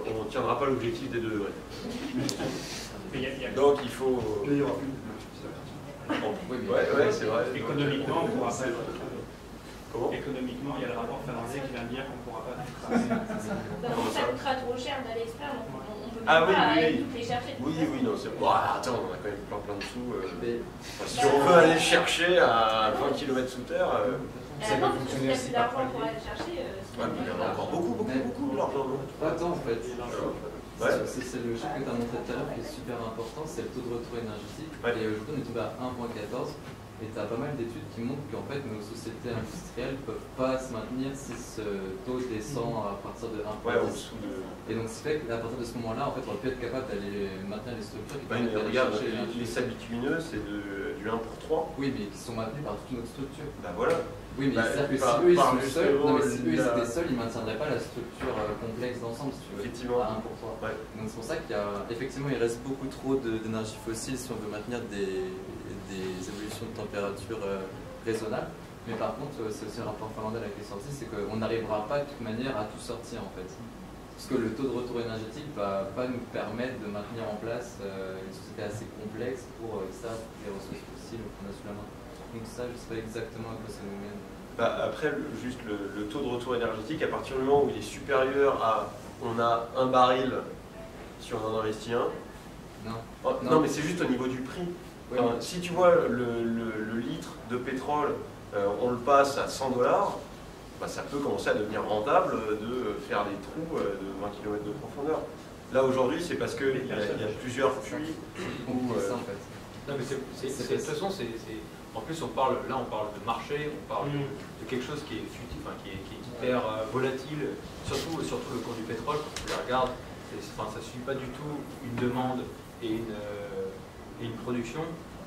on ne tiendra pas l'objectif des 2 degrés. Donc il faut... Il y aura plus Ouais, c'est vrai. Économiquement, on ne pourra pas. Comment ? Économiquement, il y a le rapport financier qui vient dire qu'on ne pourra pas tout ça. Ça coûtera trop cher d'aller extraire, donc on peut Ah pas oui. toutes les chercher. Oui, non, c'est... Bon, attends, on a quand même plein de sous. Si on veut aller chercher à 20 km sous terre... Ça peut fonctionner aussi d'argent pour aller chercher. Ouais, mais il y en a encore beaucoup d'argent. Pas tant en fait. Ouais. C'est le chiffre que tu as montré tout à l'heure qui est super important, c'est le taux de retour énergétique. Ouais. Et aujourd'hui on est tombé à 1,14 et tu as pas mal d'études qui montrent qu'en fait nos sociétés industrielles ne peuvent pas se maintenir si ce taux descend à partir de 1,10. Ouais, au-dessous de... Et donc ce fait qu'à partir de ce moment-là, en fait, on va plus être capable d'aller maintenir les structures qui permettent d'aller regarde, chercher les sables bitumineux, c'est du 1 pour 3. Oui, mais qui sont maintenus par toute notre structure. Bah voilà. Oui, mais c'est-à-dire que si eux ils sont seuls, non, mais si eux ils étaient seuls, ils ne maintiendraient pas la structure complexe d'ensemble, si tu veux, Effectivement. à 1 pour 3. Ouais. Donc c'est pour ça qu'il y a, effectivement, il reste beaucoup trop d'énergie fossile si on veut maintenir des évolutions de température raisonnables. Mais par contre, c'est aussi un rapport finlandais qui est sorti, c'est qu'on n'arrivera pas de toute manière à tout sortir en fait. Parce que le taux de retour énergétique ne va pas nous permettre de maintenir en place une société assez complexe pour extraire les ressources fossiles qu'on a sous la main. Donc ça, je ne sais pas exactement à quoi ça nous mène. Bah après, juste le taux de retour énergétique, à partir du moment où il est supérieur à on a un baril si on en investit un. Non. Oh, non, mais c'est juste au niveau du prix. Oui, Enfin, si tu vois le litre de pétrole, on le passe à 100 $, bah, ça peut commencer à devenir rentable de faire des trous de 20 km de profondeur. Là aujourd'hui, c'est parce qu'il y a plusieurs puits. ça en fait. Non, mais de toute façon, en plus, on parle de marché, on parle de quelque chose qui est futur, enfin, qui est hyper volatile, surtout le cours du pétrole, quand tu les regardes, ça ne suit pas du tout une demande et une production.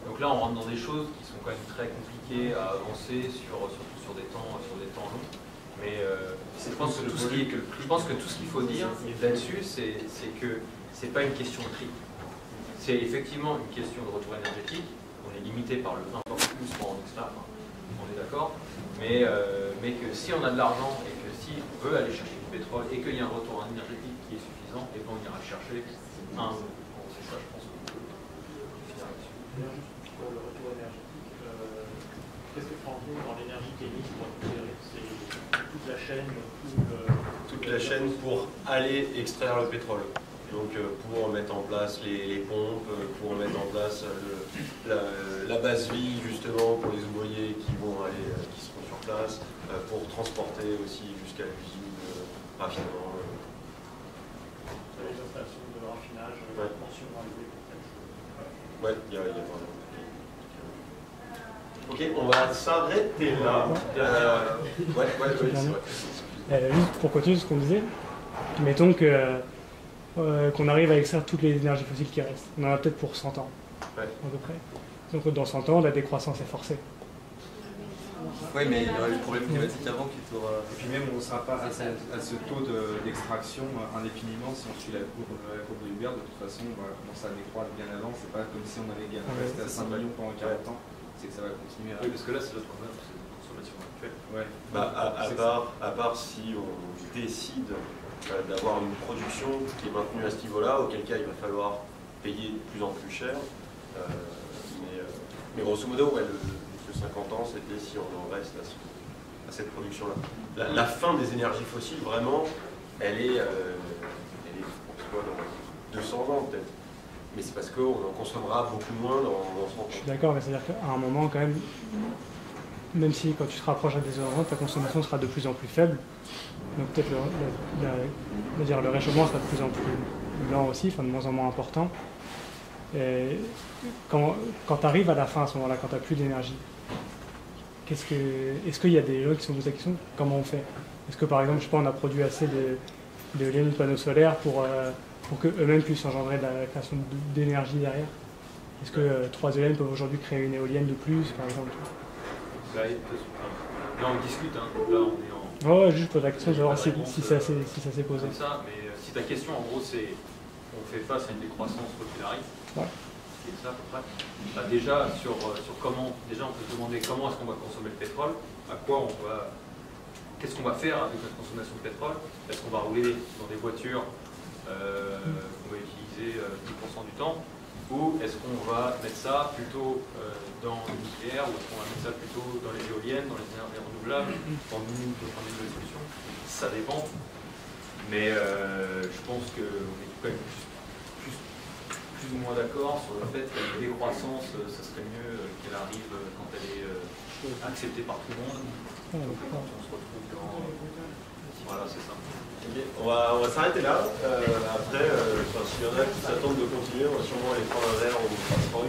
Donc là, on rentre dans des choses qui sont quand même très compliquées à avancer, surtout sur des temps longs. Mais je pense que tout ce qu'il faut dire là-dessus, c'est que ce n'est pas une question de prix. C'est effectivement une question de retour énergétique. On est limité par le 1 plus pour en extraire, on est d'accord, mais que si on a de l'argent et que si on veut aller chercher du pétrole et qu'il y a un retour énergétique qui est suffisant, et ben on ira le chercher un ou deux. Bon, c'est ça, je pense qu'on peut finir là-dessus. Juste pour le retour énergétique, qu'est-ce que prend dans l'énergie qui est mise pour récupérer? C'est toute la chaîne, Toute la chaîne pour aller extraire le pétrole. Donc pour mettre en place les pompes, pour mettre en place la base vie justement pour les ouvriers qui seront sur place, pour transporter aussi jusqu'à l'usine raffinement. les installations de raffinage, Ouais. mention à l'élevé. Ouais, il y a vraiment. Ok, on va s'arrêter là. Ouais, c'est vrai. Juste pour continuer ce qu'on disait, mettons qu'on arrive à extraire toutes les énergies fossiles qui restent. On en a peut-être pour 100 ans, Ouais. à peu près. Donc dans 100 ans, la décroissance est forcée. Oui, mais il y aura eu le problème climatique avant qui t'aura... Et puis même, on ne sera pas à ce taux d'extraction indéfiniment si on suit la courbe de Hubert. De toute façon, on va commencer à décroître bien avant. C'est pas comme si on avait resté à 5 millions pendant 40 ans. C'est que ça va continuer à... Oui, parce que là, c'est notre problème, c'est la consommation actuelle. Ouais. À part si on décide d'avoir une production qui est maintenue à ce niveau-là, auquel cas il va falloir payer de plus en plus cher. Mais grosso modo, ouais, le 50 ans, c'était si on en reste à cette production-là. La fin des énergies fossiles, vraiment, elle est dans 200 ans peut-être. Mais c'est parce qu'on en consommera beaucoup moins dans 100 ans. Je suis d'accord, mais c'est-à-dire qu'à un moment, quand même si quand tu te rapproches à des horizons, ta consommation sera de plus en plus faible. Donc peut-être le réchauffement sera de plus en plus lent aussi, enfin de moins en moins important. Et quand tu arrives à la fin, à ce moment-là, quand tu n'as plus d'énergie, est-ce qu'il y a des gens qui se posent la question, comment on fait? Est-ce que par exemple, je sais pas, on a produit assez d'éoliennes ou de panneaux solaires pour qu'eux-mêmes puissent engendrer de la création d'énergie derrière? Est-ce que 3 éoliennes peuvent aujourd'hui créer une éolienne de plus, par exemple? Là, on discute, hein. Là, on est en... Ouais, juste pose la question de savoir si ça s'est posé. Comme ça, mais si ta question, en gros, c'est on fait face à une décroissance quoi qu'il arrive, c'est ça à peu près. Bah, déjà, sur comment, déjà, on peut se demander comment est-ce qu'on va consommer le pétrole, qu'est-ce qu'on va faire avec notre consommation de pétrole? Est-ce qu'on va rouler dans des voitures qu'on va utiliser 10% du temps? Ou est-ce qu'on va mettre ça plutôt dans le nucléaire, ou est-ce qu'on va mettre ça plutôt dans les éoliennes, dans les énergies renouvelables, dans des nouvelles solutions? Ça dépend. Mais je pense qu'on est quand même plus ou moins d'accord sur le fait que la décroissance, ça serait mieux qu'elle arrive quand elle est acceptée par tout le monde. Donc quand on se retrouve dans... Voilà, c'est ça. Okay. On va s'arrêter là. Après, s'il y en a qui s'attendent de continuer, on va sûrement aller prendre un verre au transport.